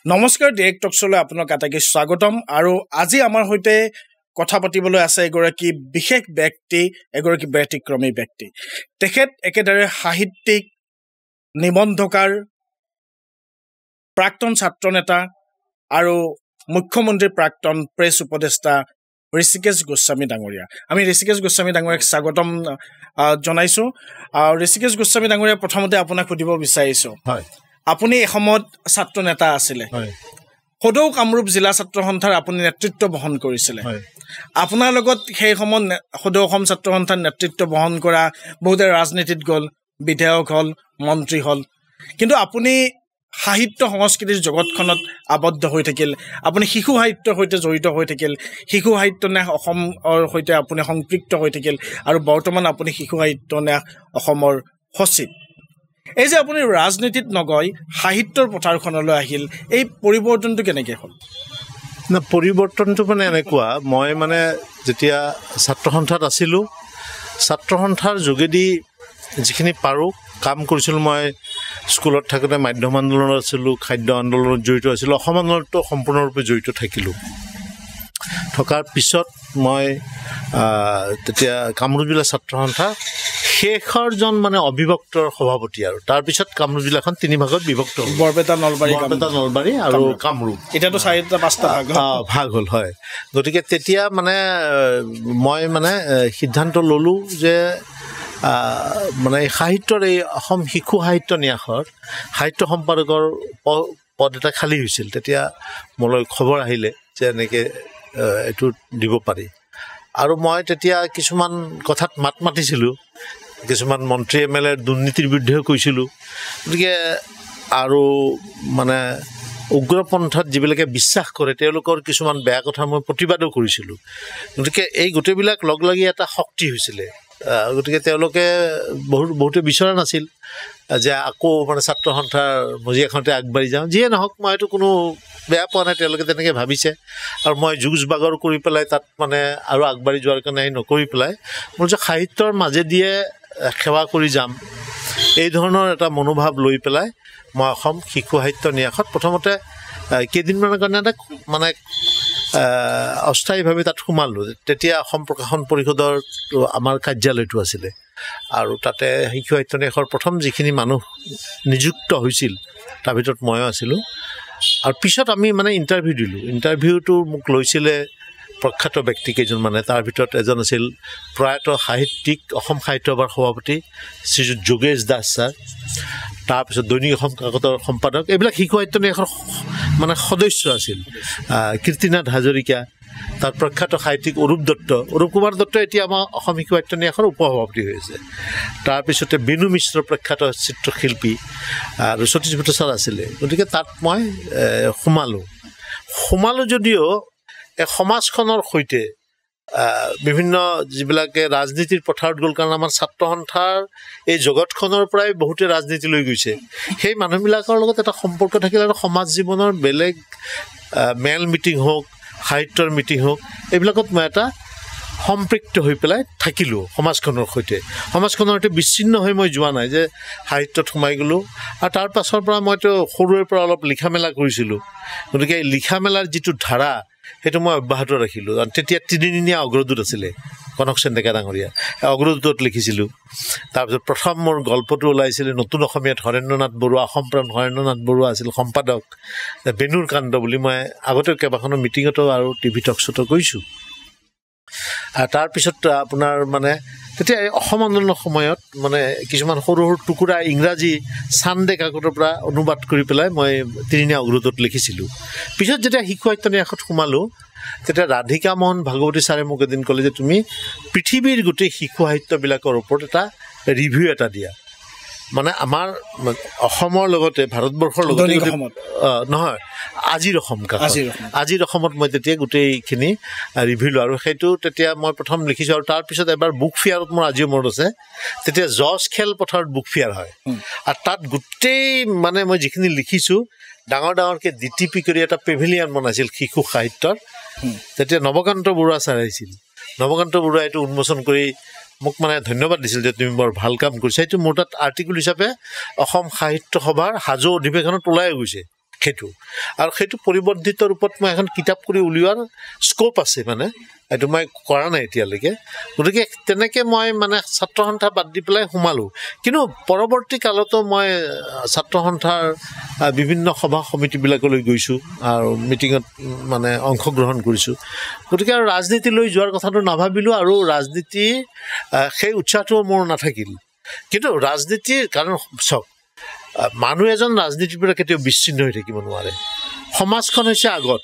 নমস্কাৰ ডিৰেক্ট টকছলৈ আপোনাক আটাইকে স্বাগতম আৰু আজি আমাৰ হৈতে কথা পাতিবলৈ আছে এগৰাকী বিশেষ ব্যক্তি এগৰাকী ব্যতিক্ৰমী ব্যক্তি তেখেত একেদৰে সাহিত্যিক নিবন্ধকাৰ প্ৰাক্তন ছাত্ৰ নেতা আৰু মুখ্যমন্ত্ৰী প্ৰাক্তন প্ৰেছ উপদেষ্টা ঋষিকেশ গোস্বামী ডাঙৰীয়া আমি ঋষিকেশ গোস্বামী ডাঙৰীয়াক স্বাগতম জনাইছো ঋষিকেশ গোস্বামী ডাঙৰীয়া প্ৰথমতে আপোনাক সুধিব বিচাৰিছো হয় আপুনি এসময়ত ছাত্ৰ নেতা আছিলে হয় সদৌ কামৰূপ জিলা ছাত্ৰ সন্থাৰ আপুনি নেতৃত্ব বহন কৰিছিলে হয় আপোনাৰ লগত সেই সময়ত সদৌ অসম ছাত্ৰ সন্থাৰ নেতৃত্ব বহন কৰা বহুতে ৰাজনীতিত গ'ল বিধায়ক হ'ল মন্ত্ৰী হ'ল কিন্তু আপুনি সাহিত্য সংস্কৃতিৰ জগতখনত আবদ্ধ হৈ থাকিল আপুনি শিশু সাহিত্যৰ সৈতে জড়িত হৈ থাকিল শিশু সাহিত্য ন্যাস অসমৰ সৈতে আপুনি সংপৃক্ত হৈ থাকিল আৰু বৰ্তমান আপুনি শিশু সাহিত্য ন্যাস অসমৰ সচিব এই যে আপুনি ৰাজনীতিত নগৈ সাহিত্যৰ পথাৰখনলৈ আহিল এই পৰিৱৰ্তনটো কেনেকৈ হ'ল না পৰিৱৰ্তনটো মানে এনেকুৱা মই মানে যেতিয়া ছাত্ৰ সন্থাত আছিলোঁ ছাত্ৰ সন্থাৰ যোগেদি যিখিনি পাৰোঁ কাম কৰিছিলোঁ মই স্কুলত থাকোঁতে মাধ্যম আন্দোলনত আছিলোঁ খাদ্য আন্দোলনত জড়িত আছিলোঁ অসম আন্দোলনতো সম্পূৰ্ণৰূপে জড়িত থাকিলোঁ থকাৰ পিছত মই তেতিয়া কামৰূপ জিলা ছাত্ৰ সন্থা শেষৰজন মানে অবিভক্তৰ সভাপতি আৰু তাৰপিছত কামৰূপ জিলাখন তিনি ভাগত বিভক্ত হ'ল বৰপেটা নলবাৰী আৰু কামৰূপ এতিয়াতো 4-5টা ভাগ হ'ল হয় গতিকে তেতিয়া মানে মই মানে সিদ্ধান্ত ল'লোঁ যে মানে সাহিত্যৰ এই অসম শিশু সাহিত্য ন্যাসৰ সাহিত্য সম্পাদকৰ পদ এটা খালী হৈছিল তেতিয়া মোলৈ খবৰ আহিলে যে এনেকৈ এইটো দিব পাৰি আৰু মই তেতিয়া কিছুমান কথাত মাত মাতিছিলোঁ কিছুমান মন্ত্ৰী MLA দুৰ্নীতিৰ বিৰুদ্ধেও কৈছিলোঁ গতিকে আৰু মানে উগ্ৰপন্থাত যিবিলাকে বিশ্বাস কৰে তেওঁলোকৰ কিছুমান বেয়া কথা মই প্ৰতিবাদো কৰিছিলোঁ গতিকে এই গোটেইবিলাক লগ লাগি এটা শক্তি হৈছিলে গতিকে তেওঁলোকে বহুতে বিচৰা নাছিল যে আকৌ মানে ছাত্ৰ সন্থাৰ মজিয়াখনতে আগবাঢ়ি যাওঁ যিয়ে নহওক মই এইটো কোনো বেয়া পোৱা নাই তেওঁলোকে তেনেকৈ ভাবিছে আৰু মই যুঁজ বাগৰ কৰি পেলাই তাত মানে আৰু আগবাঢ়ি যোৱাৰ কাৰণে নকৰি পেলাই মোৰ যে সাহিত্যৰ মাজেদিয়ে সেৱা কৰি যাম এই ধৰণৰ এটা মনোভাৱ লৈ পেলাই মই অসম শিশু সাহিত্য ন্যাসত প্ৰথমতে কেইদিনমানৰ কাৰণে এটা মানে অস্থায়ীভাৱে তাত সোমালোঁ তেতিয়া অসম প্ৰকাশন পৰিষদৰ আমাৰ কাৰ্যালয়টো আছিলে আৰু তাতে শিশু সাহিত্য ন্যাসৰ প্ৰথম যিখিনি মানুহ নিযুক্ত হৈছিল তাৰ ভিতৰত ময়ো আছিলোঁ আৰু পিছত আমি মানে ইণ্টাৰভিউ দিলোঁ ইণ্টাৰভিউটো মোক লৈছিলে প্ৰখ্যাত ব্যক্তি কেইজনমানে তাৰ ভিতৰত এজন আছিল প্ৰয়াত সাহিত্যিক অসম সাহিত্য সভাৰ সভাপতি শ্ৰীযুত যোগেশ দাস ছাৰ তাৰপিছত দৈনিক অসম কাকতৰ সম্পাদক এইবিলাক শিশু সাহিত্য ন্যাসৰ মানে সদস্য আছিল কীৰ্তিনাথ হাজৰিকা তাৰ প্ৰখ্যাত সাহিত্যিক অৰূপ কুমাৰ দত্ত এতিয়া আমাৰ অসম শিশু সাহিত্য ন্যাসৰ উপসভাপতি হৈ আছে তাৰপিছতে বেণু মিশ্ৰ প্ৰখ্যাত চিত্ৰশিল্পী আৰু সতীশ ভট্টাচাৰ্য আছিলে গতিকে তাত মই সোমালোঁ যদিও এই সমাজখনৰ সৈতে বিভিন্ন যিবিলাকে ৰাজনীতিৰ পথাৰত গ'ল কাৰণ আমাৰ ছাত্ৰ সন্থাৰ এই জগতখনৰ পৰাই বহুতে ৰাজনীতিলৈ গৈছে সেই মানুহবিলাকৰ লগত এটা সম্পৰ্ক থাকিল আৰু সমাজ জীৱনৰ বেলেগ মেল মিটিং হওক সাহিত্যৰ মিটিং হওক এইবিলাকত মই এটা সম্পৃক্ত হৈ পেলাই থাকিলোঁ সমাজখনৰ সৈতে বিচ্ছিন্ন হৈ মই যোৱা নাই যে সাহিত্যত সোমাই গ'লোঁ আৰু তাৰ পাছৰ পৰা মইতো সৰুৰে পৰা অলপ লিখা মেলা কৰিছিলোঁ গতিকে লিখা মেলাৰ যিটো ধাৰা সেইটো মই অব্যাহত ৰাখিলোঁ তেতিয়া 3দিনীয়া অগ্ৰদূত আছিলে কনক সেন ডেকা ডাঙৰীয়া অগ্ৰদূতত লিখিছিলোঁ তাৰপিছত প্ৰথম মোৰ গল্পটো ওলাইছিলে নতুন অসমীয়াত হৰেন্দ্ৰনাথ বৰুৱা অসমপ্ৰাণ হৰেন্দ্ৰনাথ বৰুৱা আছিল সম্পাদক বেনুৰ কাণ্ড বুলি মই আগতে কেইবাখনো মিটিঙতো আৰু টিভি টকশ্বতো কৈছোঁ আৰু তাৰপিছত আপোনাৰ মানে তেতিয়া অসম আন্দোলনৰ সময়ত মানে কিছুমান সৰু সৰু টুকুৰা ইংৰাজী চানডে কাকতৰ পৰা অনুবাদ কৰি পেলাই মই 3দিনীয়া অগ্ৰদূতত লিখিছিলোঁ পিছত যেতিয়া শিশু সাহিত্য ন্যাসত সোমালোঁ তেতিয়া ৰাধিকা মোহন ভাগৱতী ছাৰে মোক এদিন ক'লে যে তুমি পৃথিৱীৰ গোটেই শিশু সাহিত্যবিলাকৰ ওপৰত এটা ৰিভিউ এটা দিয়া মানে আমাৰ অসমৰ লগতে ভাৰতবৰ্ষৰ লগতে নহয় আজিৰ অসমত মই তেতিয়া গোটেইখিনি ৰিভিউ লওঁ আৰু সেইটো তেতিয়া মই প্ৰথম লিখিছোঁ আৰু তাৰপিছত এবাৰ বুক ফেয়াৰত মোৰ আজিও মনত আছে তেতিয়া জজ খেল পথাৰত বুক ফেয়াৰ হয় আৰু তাত গোটেই মানে মই যিখিনি লিখিছোঁ ডাঙৰকৈ DTP কৰি এটা পেভিলিয়ন বনাইছিল শিশু সাহিত্যৰ তেতিয়া নৱকান্ত বৰুৱা ছাৰ আহিছিল নৱকান্ত বৰুৱা এইটো উন্মোচন কৰি মোক মানে ধন্যবাদ দিছিল যে তুমি বৰ ভাল কাম কৰিছা এইটো মোৰ তাত আৰ্টিকল হিচাপে অসম সাহিত্য সভাৰ হাজো অধিৱেশনত ওলাই গৈছে সেইটো আৰু সেইটো পৰিৱৰ্ধিত ৰূপত মই এখন কিতাপ কৰি উলিওৱাৰ স্ক'প আছে মানে এইটো মই কৰা নাই এতিয়ালৈকে গতিকে তেনেকৈ মই মানে ছাত্ৰ সন্থা বাদ দি পেলাই সোমালোঁ কিন্তু পৰৱৰ্তী কালতো মই ছাত্ৰ সন্থাৰ বিভিন্ন সভা সমিতিবিলাকলৈ গৈছোঁ আৰু মিটিঙত মানে অংশগ্ৰহণ কৰিছোঁ গতিকে আৰু ৰাজনীতিলৈ যোৱাৰ কথাটো নাভাবিলোঁ আৰু ৰাজনীতি সেই উৎসাহটো মোৰ নাথাকিল কিন্তু ৰাজনীতিৰ কাৰণ চাওক মানুহ এজন ৰাজনীতিৰ পৰা কেতিয়াও বিচ্ছিন্ন হৈ থাকিব নোৱাৰে সমাজখন হৈছে আগত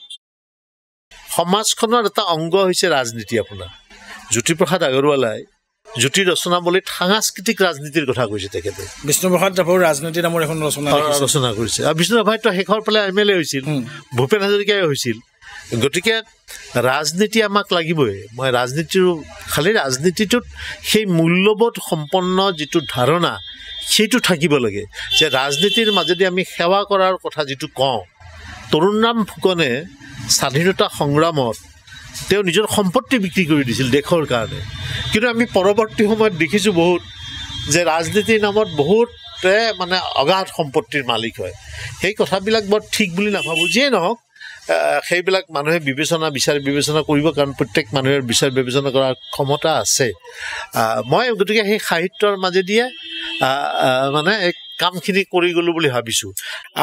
সমাজখনৰ এটা অংগ হৈছে ৰাজনীতি আপোনাৰ জ্যোতিপ্ৰসাদ আগৰৱালাই জ্যোতি ৰচনাৱলীত সাংস্কৃতিক ৰাজনীতিৰ কথা কৈছে তেখেতে বিষ্ণুপ্ৰসাদ ৰাভাৰ ৰাজনীতি নামৰ এখন ৰচনা কৰিছে আৰু বিষ্ণুপ্ৰসাদটো শেষৰ ফালে MLA হৈছিল ভূপেন হাজৰিকাই হৈছিল গতিকে ৰাজনীতি আমাক লাগিবই মই ৰাজনীতিৰ খালি ৰাজনীতিটোত সেই মূল্যবোধ সম্পন্ন যিটো ধাৰণা সেইটো থাকিব লাগে যে ৰাজনীতিৰ মাজেদি আমি সেৱা কৰাৰ কথা যিটো কওঁ তৰুণৰাম ফুকনে স্বাধীনতা সংগ্ৰামত তেওঁ নিজৰ সম্পত্তি বিক্ৰী কৰি দিছিল দেশৰ কাৰণে কিন্তু আমি পৰৱৰ্তী সময়ত দেখিছোঁ বহুত যে ৰাজনীতিৰ নামত বহুতে মানে অগাধ সম্পত্তিৰ মালিক হয় সেই কথাবিলাক বৰ ঠিক বুলি নাভাবোঁ যিয়ে নহওক সেইবিলাক মানুহে বিচাৰ বিবেচনা কৰিব কাৰণ প্ৰত্যেক মানুহৰ বিচাৰ বিবেচনা কৰাৰ ক্ষমতা আছে মই গতিকে সেই সাহিত্যৰ মাজেদিয়ে মানে এই কামখিনি কৰি গ'লোঁ বুলি ভাবিছোঁ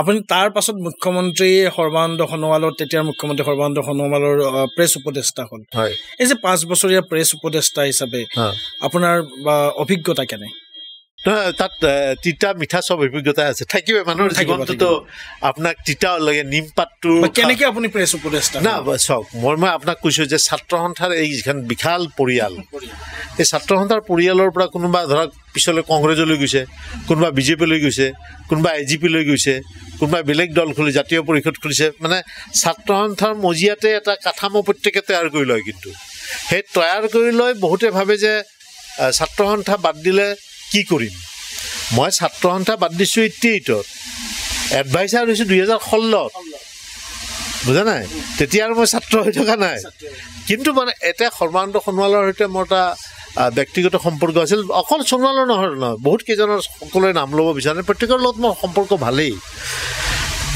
আপুনি তাৰ পাছত মুখ্যমন্ত্ৰী সৰ্বানন্দ সোণোৱালৰ তেতিয়াৰ মুখ্যমন্ত্ৰী সৰ্বানন্দ সোণোৱালৰ প্ৰেছ উপদেষ্টা হ'ল হয় এই যে 5 বছৰীয়া প্ৰেছ উপদেষ্টা হিচাপে আপোনাৰ অভিজ্ঞতা কেনে তাত তিতা মিঠা চব অভিজ্ঞতা আছে থাকিবই মানুহৰ জীৱনটোতো আপোনাক তিতা লাগে নিমপাতটো কেনেকৈ আপুনি প্ৰেছ উপদেষ্টা না চাওক মই আপোনাক কৈছোঁ যে ছাত্ৰ সন্থাৰ এই যিখন বিশাল পৰিয়াল এই ছাত্ৰ সন্থাৰ পৰিয়ালৰ পৰা কোনোবা ধৰক পিছলৈ কংগ্ৰেছলৈ গৈছে কোনোবা বিজেপিলৈ গৈছে কোনোবা AGP লৈ গৈছে কোনোবা বেলেগ দল খুলি জাতীয় পৰিষদ খুলিছে মানে ছাত্ৰ সন্থাৰ মজিয়াতে এটা কাঠামো প্ৰত্যেকে তৈয়াৰ কৰি লয় কিন্তু সেই তৈয়াৰ কৰি লৈ বহুতে ভাবে যে ছাত্ৰ সন্থা বাদ দিলে কি কৰিম মই ছাত্ৰ সন্থা বাদ দিছোঁ 88ত এডভাইচাৰ হৈছোঁ 2016ত বুজা নাই তেতিয়া আৰু মই ছাত্ৰ হৈ থকা নাই কিন্তু মানে এতিয়া সৰ্বানন্দ সোণোৱালৰ সৈতে মোৰ এটা ব্যক্তিগত সম্পৰ্ক আছিল অকল সোণোৱালৰ নহয় বহুত কেইজনৰ সকলোৱে নাম ল'ব বিচাৰে প্ৰত্যেকৰ লগত মোৰ সম্পৰ্ক ভালেই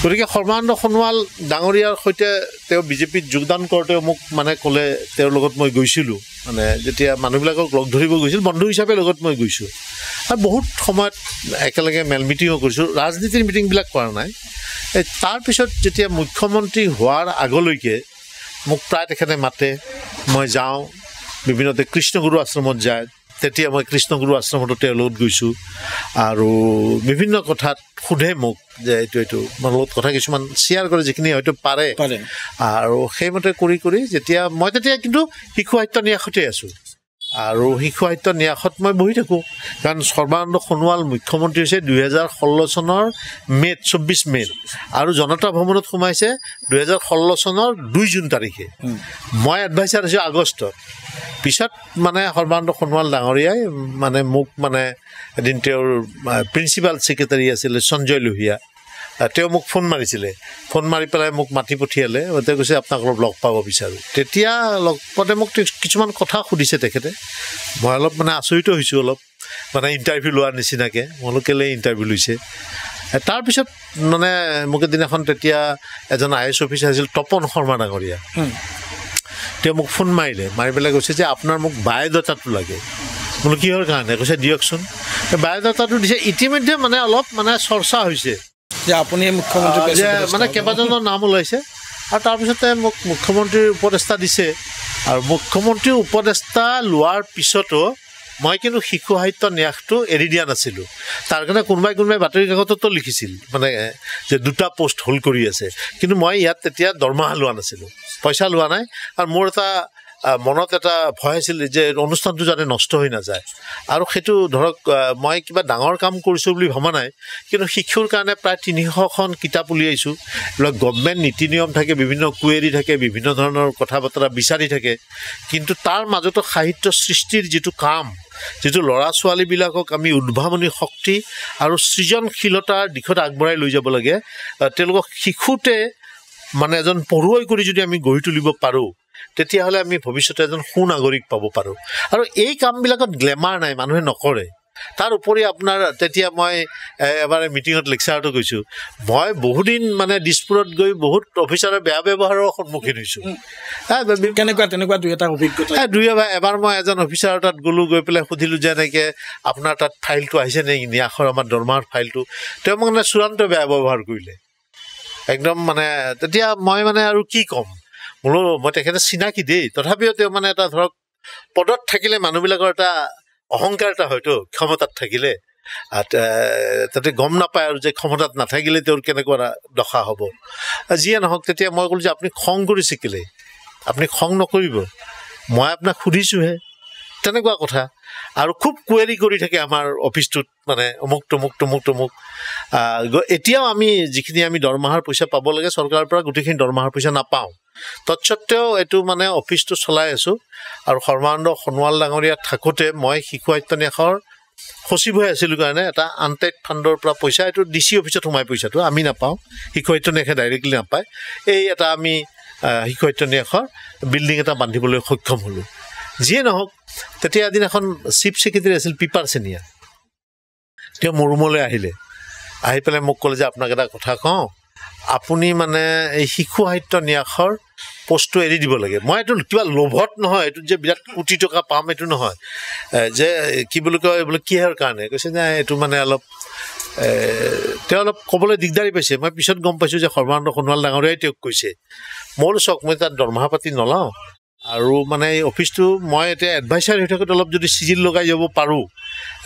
গতিকে সৰ্বানন্দ সোণোৱাল ডাঙৰীয়াৰ সৈতে তেওঁ বিজেপিত যোগদান কৰোঁতে মোক মানে ক'লে তেওঁৰ লগত মই গৈছিলোঁ মানে যেতিয়া মানুহবিলাকক লগ ধৰিব গৈছিল বন্ধু হিচাপে লগত মই গৈছোঁ আৰু বহুত সময়ত একেলগে মেল মিটিঙো কৰিছোঁ ৰাজনীতিৰ মিটিংবিলাক কৰা নাই তাৰপিছত যেতিয়া মুখ্যমন্ত্ৰী হোৱাৰ আগলৈকে মোক প্ৰায় তেখেতে মাতে মই যাওঁ বিভিন্ন কৃষ্ণগুৰু আশ্ৰমত যায় তেতিয়া মই কৃষ্ণগুৰু আশ্ৰমতো তেওঁৰ লগত গৈছোঁ আৰু বিভিন্ন কথাত সোধে মোক যে এইটো মোৰ লগত কথা কিছুমান শ্বেয়াৰ কৰে যিখিনি হয়তো পাৰে আৰু সেইমতে কৰি যেতিয়া মই তেতিয়া কিন্তু শিশু সাহিত্য ন্যাসতে আছোঁ আৰু শিশু সাহিত্য ন্যাসত মই বহি থাকোঁ কাৰণ সৰ্বানন্দ সোণোৱাল মুখ্যমন্ত্ৰী হৈছে 2016 চনৰ 24 মে'ত আৰু জনতা ভৱনত সোমাইছে 2016 চনৰ 2 জুন তাৰিখে মই এডভাইচাৰ হৈছোঁ আগষ্টত পিছত মানে সৰ্বানন্দ সোণোৱাল ডাঙৰীয়াই মানে মোক মানে এদিন তেওঁৰ প্ৰিন্সিপাল ছেক্ৰেটাৰী আছিলে সঞ্জয় লোহিয়া তেওঁ মোক ফোন মাৰিছিলে ফোন মাৰি পেলাই মোক মাতি পঠিয়ালে তেওঁ কৈছে আপোনাক অলপ লগ পাব বিচাৰোঁ তেতিয়া লগ পাওঁতে মোক কিছুমান কথা সুধিছে তেখেতে মই অলপ মানে আচৰিত হৈছোঁ অলপ মানে ইণ্টাৰভিউ লোৱাৰ নিচিনাকৈ মই বোলো কেলৈ ইণ্টাৰভিউ লৈছে তাৰপিছত মানে মোক এদিনাখন তেতিয়া এজন IAS অফিচাৰ আছিল তপন শৰ্মা ডাঙৰীয়া তেওঁ মোক ফোন মাৰিলে মাৰি পেলাই কৈছে যে আপোনাৰ মোক বায়'ডাটাটো লাগে বোলো কিহৰ কাৰণে কৈছে দিয়কচোন বায়'ডাটাটো দিছে ইতিমধ্যে মানে অলপ মানে চৰ্চা হৈছে যে আপুনি মুখ্যমন্ত্ৰী মানে কেইবাজনৰ নাম ওলাইছে আৰু তাৰপিছতে মোক মুখ্যমন্ত্ৰীৰ উপদেষ্টা দিছে আৰু মুখ্যমন্ত্ৰীৰ উপদেষ্টা লোৱাৰ পিছতো মই কিন্তু শিশু সাহিত্য ন্যাসটো এৰি দিয়া নাছিলোঁ তাৰ কাৰণে কোনোবাই বাতৰি কাকততো লিখিছিল মানে যে 2টা পোষ্ট হোল্ড কৰি আছে কিন্তু মই ইয়াত তেতিয়া দৰমহা লোৱা নাছিলোঁ পইচা লোৱা নাই আৰু মোৰ এটা মনত এটা ভয় আছিল যে অনুষ্ঠানটো যাতে নষ্ট হৈ নাযায় আৰু সেইটো ধৰক মই কিবা ডাঙৰ কাম কৰিছোঁ বুলি ভবা নাই কিন্তু শিশুৰ কাৰণে প্ৰায় 300খন কিতাপ উলিয়াইছোঁ এইবিলাক গভৰ্ণমেণ্ট নীতি নিয়ম থাকে বিভিন্ন কুৱেৰি থাকে বিভিন্ন ধৰণৰ কথা বতৰা বিচাৰি থাকে কিন্তু তাৰ মাজতো সাহিত্য সৃষ্টিৰ যিটো কাম যিটো ল'ৰা ছোৱালীবিলাকক আমি উদ্ভাৱনী শক্তি আৰু সৃজনশীলতাৰ দিশত আগবঢ়াই লৈ যাব লাগে তেওঁলোকক শিশুতে মানে এজন পঢ়ুৱৈ কৰি যদি আমি গঢ়ি তুলিব পাৰোঁ তেতিয়াহ'লে আমি ভৱিষ্যতে এজন সুনাগৰিক পাব পাৰোঁ আৰু এই কামবিলাকত গ্লেমাৰ নাই মানুহে নকৰে তাৰ উপৰি আপোনাৰ তেতিয়া মই এবাৰ মিটিঙত লেকচাৰতো কৈছোঁ মই বহুদিন মানে দিছপুৰত গৈ বহুত অফিচাৰে বেয়া ব্যৱহাৰৰ সন্মুখীন হৈছোঁ তেনেকুৱা দুই এটা অভিজ্ঞতা এবাৰ মই এজন অফিচাৰৰ তাত গ'লোঁ গৈ পেলাই সুধিলোঁ যে এনেকৈ আপোনাৰ তাত ফাইলটো আহিছে নেকি নিয়াখৰ আমাৰ দৰমহাৰ ফাইলটো তেওঁ মোক মানে চূড়ান্ত বেয়া ব্যৱহাৰ কৰিলে একদম মানে তেতিয়া মই মানে আৰু কি ক'ম বোলো মই তেখেতে চিনাকি দেই তথাপিও তেওঁ মানে এটা ধৰক পদত থাকিলে মানুহবিলাকৰ এটা অহংকাৰ এটা হয়তো ক্ষমতাত থাকিলে তাতে গম নাপায় আৰু যে ক্ষমতাত নাথাকিলে তেওঁৰ কেনেকুৱা দশা হ'ব যিয়ে নহওক তেতিয়া মই ক'লোঁ যে আপুনি খং কৰিছে কেলে আপুনি খং নকৰিব মই আপোনাক সুধিছোঁহে তেনেকুৱা কথা আৰু খুব কুৱেৰি কৰি থাকে আমাৰ অফিচটোত মানে অমুক তমুক এতিয়াও আমি যিখিনি আমি দৰমহাৰ পইচা পাব লাগে চৰকাৰৰ পৰা গোটেইখিনি দৰমহাৰ পইচা নাপাওঁ তৎসত্বেও এইটো মানে অফিচটো চলাই আছোঁ আৰু সৰ্বানন্দ সোণোৱাল ডাঙৰীয়া থাকোঁতে মই শিশু সাহিত্য ন্যাসৰ সচিব হৈ আছিলোঁ কাৰণে এটা আনটাইড ফাণ্ডৰ পৰা পইচা এইটো DC অফিচত সোমাই পইচাটো আমি নাপাওঁ শিশু সাহিত্য ন্যাসে ডাইৰেক্টলি নাপায় এই এটা আমি শিশু সাহিত্য ন্যাসৰ বিল্ডিং এটা বান্ধিবলৈ সক্ষম হ'লোঁ যিয়ে নহওক তেতিয়া এদিন এখন চিফ ছেক্ৰেটাৰী আছিল পিপাৰ চেনিয়া তেওঁ মোৰ ৰুমলৈ আহিলে আহি পেলাই মোক ক'লে যে আপোনাক এটা কথা কওঁ আপুনি মানে এই শিশু সাহিত্য ন্যাসৰ পোষ্টটো এৰি দিব লাগে মই এইটো কিবা লোভত নহয় এইটোত যে বিৰাট কোটি টকা পাম এইটো নহয় যে কি বুলি কয় বোলে কিহৰ কাৰণে কৈছে যে এইটো মানে অলপ তেওঁ অলপ ক'বলৈ দিগদাৰী পাইছে মই পিছত গম পাইছোঁ যে সৰ্বানন্দ সোণোৱাল ডাঙৰীয়াই তেওঁক কৈছে মোৰ চক মই তাত দৰমহা পাতি নলওঁ আৰু মানে এই অফিচটো মই এতিয়া এডভাইচাৰ হৈ থাকোঁতে অলপ যদি চিজিল লগাই যাব পাৰোঁ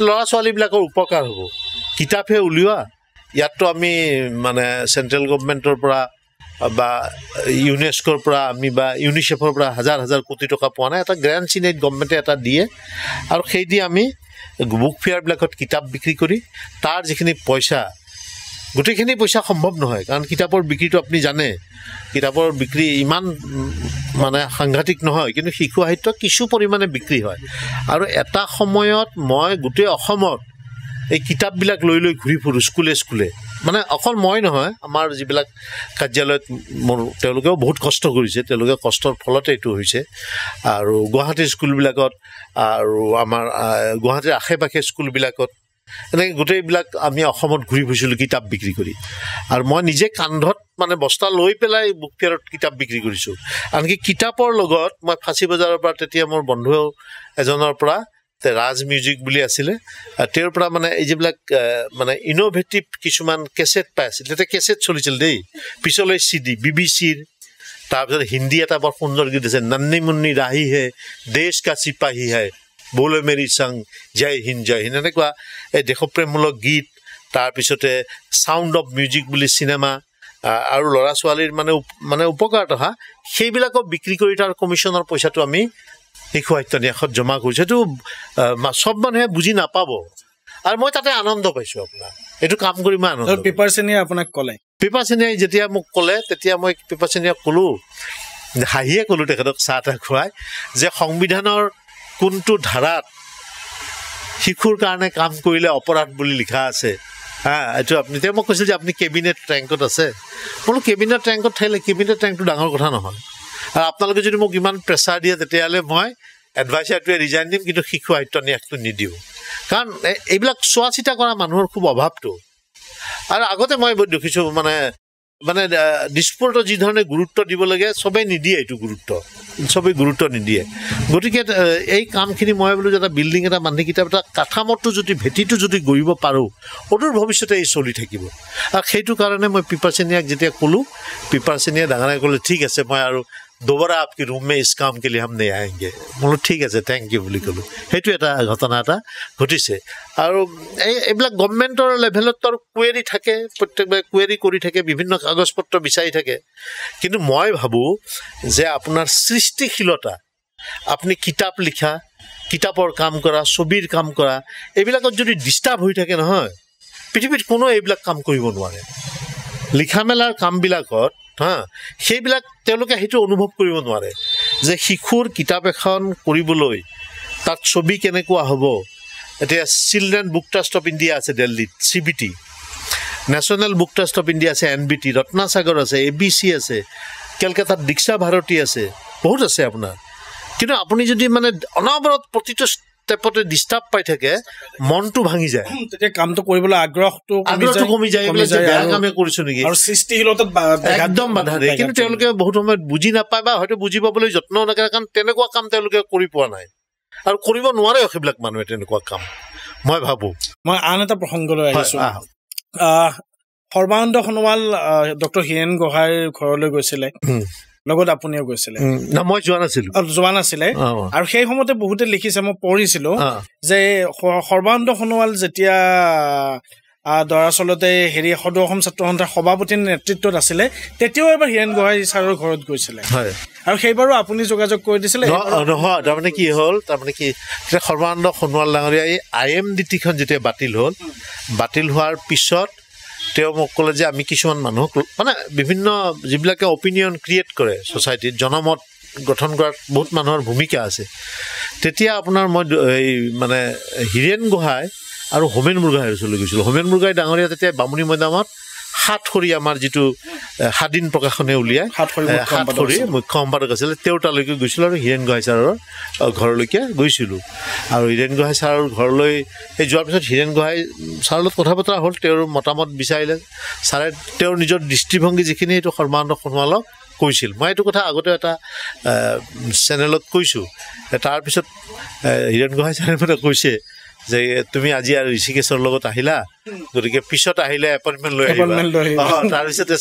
ল'ৰা ছোৱালীবিলাকৰ উপকাৰ হ'ব কিতাপহে উলিওৱা ইয়াততো আমি মানে চেণ্ট্ৰেল গভৰ্ণমেণ্টৰ পৰা বা ইউনেস্কোৰ পৰা আমি বা ইউনিচেফৰ পৰা হাজাৰ হাজাৰ কোটি টকা পোৱা নাই এটা গ্ৰেণ্ড চিনেট গভৰ্ণমেণ্টে এটা দিয়ে আৰু সেই দি আমি বুক ফেয়াৰবিলাকত কিতাপ বিক্ৰী কৰি তাৰ যিখিনি পইচা গোটেইখিনি পইচা সম্ভৱ নহয় কাৰণ কিতাপৰ বিক্ৰীটো আপুনি জানে কিতাপৰ বিক্ৰী ইমান মানে সাংঘাতিক নহয় কিন্তু শিশু সাহিত্য কিছু পৰিমাণে বিক্ৰী হয় আৰু এটা সময়ত মই গোটেই অসমত এই কিতাপবিলাক লৈ ঘূৰি ফুৰোঁ স্কুলে মানে অকল মই নহয় আমাৰ যিবিলাক কাৰ্যালয়ত মোৰ তেওঁলোকেও বহুত কষ্ট কৰিছে তেওঁলোকে কষ্টৰ ফলতে এইটো হৈছে আৰু গুৱাহাটীৰ স্কুলবিলাকত আৰু আমাৰ গুৱাহাটীৰ আশে পাশে স্কুলবিলাকত এনেকৈ গোটেইবিলাক আমি অসমত ঘূৰি ফুৰিছিলোঁ কিতাপ বিক্ৰী কৰি আৰু মই নিজে কান্ধত মানে বস্তা লৈ পেলাই বুক ফেয়াৰত কিতাপ বিক্ৰী কৰিছোঁ আনকি কিতাপৰ লগত মই ফাঁচী বজাৰৰ পৰা তেতিয়া মোৰ বন্ধু এজনৰ পৰা ৰাজ মিউজিক বুলি আছিলে তেওঁৰ পৰা মানে এই যিবিলাক মানে ইন'ভেটিভ কিছুমান কেছেট পাই আছিল তেতিয়া কেছেট চলিছিল দেই পিছলৈ CD BBCৰ তাৰপিছত হিন্দী এটা বৰ সুন্দৰ গীত আছে নন্নী মুন্নী ৰাহি হে দেশ কা চিপাহী হে বোলে মেৰি সংগ জয় হিন্দ এনেকুৱা এই দেশপ্ৰেমমূলক গীত তাৰপিছতে চাউণ্ড অফ মিউজিক বুলি চিনেমা আৰু ল'ৰা ছোৱালীৰ মানে উপকাৰত অহা সেইবিলাকক বিক্ৰী কৰি তাৰ কমিশ্যনৰ পইচাটো আমি শিশু সাহিত্য ন্যাসত জমা কৰিছোঁ এইটো চব মানুহে বুজি নাপাব আৰু মই তাতে আনন্দ পাইছোঁ আপোনাৰ এইটো কাম কৰি মই আনন্দ পেপাৰ চেনিয়ে আপোনাক ক'লে পেপাৰ চেনিয়ে যেতিয়া মোক ক'লে তেতিয়া মই পেপাৰ চেনিয়াক ক'লোঁ হাঁহিয়ে ক'লোঁ তেখেতক চাহ তাহ খুৱাই যে সংবিধানৰ কোনটো ধাৰাত শিশুৰ কাৰণে কাম কৰিলে অপৰাধ বুলি লিখা আছে এইটো আপুনি তেওঁ মোক কৈছিল যে আপুনি কেবিনেট ৰেংকত আছে বোলো কেবিনেট ৰেংকত থাকিলে কেবিনেট ৰেংকটো ডাঙৰ কথা নহয় আৰু আপোনালোকে যদি মোক ইমান প্ৰেছাৰ দিয়ে তেতিয়াহ'লে মই এডভাইচাৰটোৱে ৰিজাইন দিম কিন্তু শিশু সাহিত্য ন্যাসটো নিদিওঁ কাৰণ এইবিলাক চোৱা চিতা কৰা মানুহৰ খুব অভাৱটো আৰু আগতে মই দেখিছোঁ মানে দিছপুৰত যি ধৰণে গুৰুত্ব দিব লাগে চবেই নিদিয়ে এইটো চবেই গুৰুত্ব নিদিয়ে গতিকে এই কামখিনি মই বোলো যে এটা বিল্ডিং এটা বান্ধি কিতাপ এটা কাঠামোটো যদি ভেটিটো যদি গঢ়িব পাৰোঁ অদূৰ ভৱিষ্যতে এই চলি থাকিব আৰু সেইটো কাৰণে মই পেপাৰ চেনিয়াক যেতিয়া ক'লোঁ পেপাৰ চেনিয়ে ডাঙৰে ক'লে ঠিক আছে মই আৰু दोबारा आपके रूम में इस काम के लिए हम नहीं आएंगे बोलो ठीक है थैंक यू বুলি ক'লোঁ সেইটো এটা ঘটনা এটা ঘটিছে আৰু এইবিলাক গভৰ্ণমেণ্টৰ লেভেলত আৰু কুৱেৰি থাকে প্ৰত্যেকবাৰে কুৱেৰি কৰি থাকে বিভিন্ন কাগজ পত্ৰ বিচাৰি থাকে কিন্তু মই ভাবোঁ যে আপোনাৰ সৃষ্টিশীলতা আপুনি কিতাপ লিখা কিতাপৰ কাম কৰা ছবিৰ কাম কৰা এইবিলাকত যদি ডিষ্টাৰ্ব হৈ থাকে নহয় পৃথিৱীত কোনো এইবিলাক কাম কৰিব নোৱাৰে লিখা মেলাৰ কামবিলাকত সেইবিলাক তেওঁলোকে সেইটো অনুভৱ কৰিব নোৱাৰে যে শিশুৰ কিতাপ এখন কৰিবলৈ তাত ছবি কেনেকুৱা হ'ব এতিয়া children book trust of India আছে দিল্লীত CBT national book trust of India আছে NBT ৰত্নাসাগৰ আছে ABC আছে কলকাতাত দীক্ষা ভাৰতী আছে বহুত আছে আপোনাৰ কিন্তু আপুনি যদি মানে অনবৰত প্ৰতিটো টাইপতে ডিষ্টাৰ্ব পাই থাকে মনটো ভাঙি যায় তেতিয়া কামটো কৰিবলৈ আগ্ৰহটো কমি যায় বেয়া কামে কৰিছো নেকি আৰু সৃষ্টিশীলতাত একদম বাধা দিয়ে কিন্তু তেওঁলোকে বহুত সময়ত বুজি নাপায় বা হয়তো বুজি পাবলৈ যত্ন নকৰে কাৰণ তেনেকুৱা কাম তেওঁলোকে কৰি পোৱা নাই আৰু কৰিব নোৱাৰে সেইবিলাক মানুহে তেনেকুৱা কাম মই ভাবো মই আন এটা প্ৰসংগলৈ আহিছো সৰ্বানন্দ সোণোৱাল ডক্টৰ হীৰেণ গোহাঁইৰ ঘৰলৈ গৈছিলে লগত আপুনিও গৈছিলে না মই যোৱা নাছিলে আৰু সেই সময়তে বহুতে লিখিছে মই পঢ়িছিলো যে সৰ্বানন্দ সোণোৱাল যেতিয়া দৰাচলতে সদৌ অসম ছাত্ৰ সন্থাৰ সভাপতিৰ নেতৃত্বত আছিলে তেতিয়াও এবাৰ হীৰেণ গোহাঁই ছাৰৰ ঘৰত গৈছিলে আৰু সেইবাৰো আপুনি যোগাযোগ কৰি দিছিলে নহয় তাৰমানে কি হ'ল তাৰমানে কি সৰ্বানন্দ সোণোৱাল ডাঙৰীয়া এই IMDT-খন যেতিয়া বাতিল হোৱাৰ পিছত তেওঁ মোক ক'লে যে আমি কিছুমান মানুহক মানে বিভিন্ন যিবিলাকে অপিনিয়ন ক্ৰিয়েট কৰে ছ'চাইটিত জনমত গঠন কৰাত বহুত মানুহৰ ভূমিকা আছে তেতিয়া আপোনাৰ মই এই মানে হীৰেণ গোহাঁই আৰু হোমেন বৰগোহাঁইৰ ওচৰলৈ গৈছিলোঁ হোমেন বৰগোহাঁই ডাঙৰীয়া তেতিয়া বামুণী মৈদামত সাতসৰী আমাৰ যিটো সাদিন প্ৰকাশনে উলিয়াই সাতসৰী মুখ্য সম্পাদক আছিলে তেওঁ তালৈকে গৈছিলোঁ আৰু হীৰেণ গোহাঁই ছাৰৰ ঘৰলৈকে গৈছিলোঁ আৰু হীৰেণ গোহাঁই ছাৰৰ ঘৰলৈ সেই যোৱাৰ পিছত হীৰেণ গোহাঁই ছাৰৰ লগত কথা বতৰা হ'ল তেওঁৰ মতামত বিচাৰিলে ছাৰে তেওঁৰ নিজৰ দৃষ্টিভংগী যিখিনি সেইটো সৰ্বানন্দ সোণোৱালক কৈছিল মই এইটো কথা আগতে এটা চেনেলত কৈছোঁ তাৰপিছত হীৰেণ গোহাঁই ছাৰে মানে কৈছে যে তুমি আজি আৰু ঋষিকেশৰ লগত আহিলা গতিকে পিছত আহিলে এপইণ্টমেণ্ট লৈ আহিবা তাৰপিছতে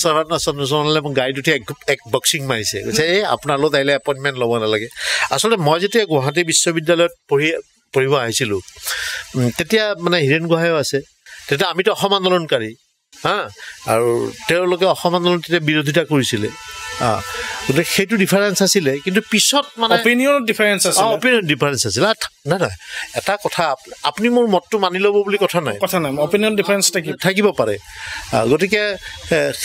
চন্দ্ৰচৰণলৈ মোক গাড়ীত উঠি এক বক্সিং মাৰিছে কৈছে এই আপোনাৰ লগত আহিলে এপইণ্টমেণ্ট ল'ব নালাগে আচলতে মই যেতিয়া গুৱাহাটী বিশ্ববিদ্যালয়ত পঢ়িব আহিছিলোঁ তেতিয়া মানে হীৰেণ গোহাঁইও আছে তেতিয়া আমিতো অসম আন্দোলনকাৰী আৰু তেওঁলোকে অসম আন্দোলন তেতিয়া বিৰোধিতা কৰিছিলে গতিকে সেইটো ডিফাৰেঞ্চ আছিলে কিন্তু পিছত মানে অপিনিয়ন ডিফাৰেঞ্চ আছিলে নাই এটা কথা আপুনি মোৰ মতটো মানি ল'ব বুলি কথা নাই অপিনিয়ন ডিফাৰেঞ্চ থাকিব পাৰে গতিকে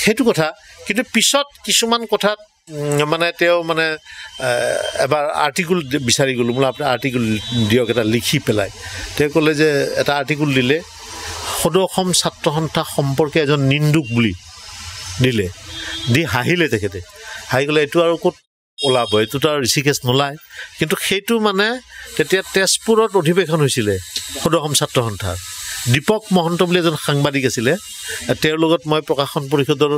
সেইটো কথা কিন্তু পিছত কিছুমান কথাত মানে তেওঁ মানে এবাৰ আৰ্টিকুল বিচাৰি গ'লোঁ বোলে আপুনি আৰ্টিকুল দিয়ক এটা লিখি পেলাই তেওঁ ক'লে যে এটা আৰ্টিকুল দিলে সদৌ অসম ছাত্ৰ সন্থা সম্পৰ্কে এজন নিন্দুক বুলি দিলে দি হাঁহিলে তেখেতে হাঁহি গ'লে এইটো আৰু ক'ত ওলাব এইটোতো আৰু ঋষিকেশ নোলায় কিন্তু সেইটো মানে তেতিয়া তেজপুৰত অধিৱেশন হৈছিলে সদৌ অসম ছাত্ৰ সন্থাৰ দীপক মহন্ত বুলি এজন সাংবাদিক আছিলে তেওঁৰ লগত মই প্ৰকাশন পৰিষদৰ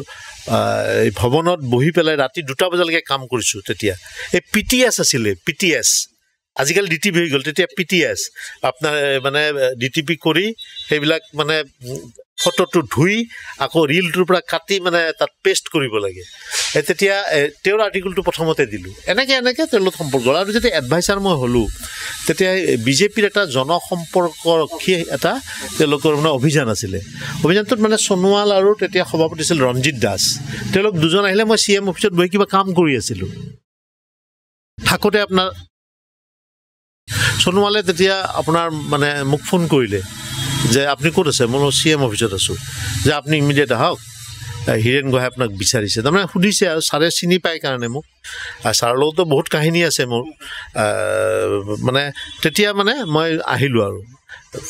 ভৱনত বহি পেলাই ৰাতি 2টা বজালৈকে কাম কৰিছোঁ তেতিয়া এই PTS আছিলে PTS আজিকালি DTP হৈ গ'ল তেতিয়া PTS আপোনাৰ মানে DTP কৰি সেইবিলাক মানে ফটোটো ধুই আকৌ ৰিলটোৰ পৰা কাটি মানে তাত পেষ্ট কৰিব লাগে তেতিয়া তেওঁৰ আৰ্টিকুলটো প্ৰথমতে দিলোঁ এনেকৈ তেওঁৰ লগত সম্পৰ্ক আৰু যেতিয়া এডভাইচাৰ মই হ'লোঁ তেতিয়া বিজেপিৰ এটা জনসম্পৰ্কৰক্ষী এটা তেওঁলোকৰ মানে অভিযান আছিলে অভিযানটোত মানে সোণোৱাল আৰু তেতিয়া সভাপতি আছিল ৰঞ্জিত দাস তেওঁলোক দুজন আহিলে মই CM অফিচত বহি কিবা কাম কৰি আছিলোঁ থাকোঁতে আপোনাৰ সোণোৱালে তেতিয়া আপোনাৰ মানে মোক ফোন কৰিলে যে আপুনি ক'ত আছে মই CM অফিচত আছোঁ যে আপুনি ইমিডিয়েট আহক হীৰেণ গোহাঁই আপোনাক বিচাৰিছে তাৰমানে সুধিছে আৰু ছাৰে চিনি পায় কাৰণে মোক ছাৰৰ লগতো বহুত কাহিনী আছে মোৰ মানে তেতিয়া মানে মই আহিলোঁ আৰু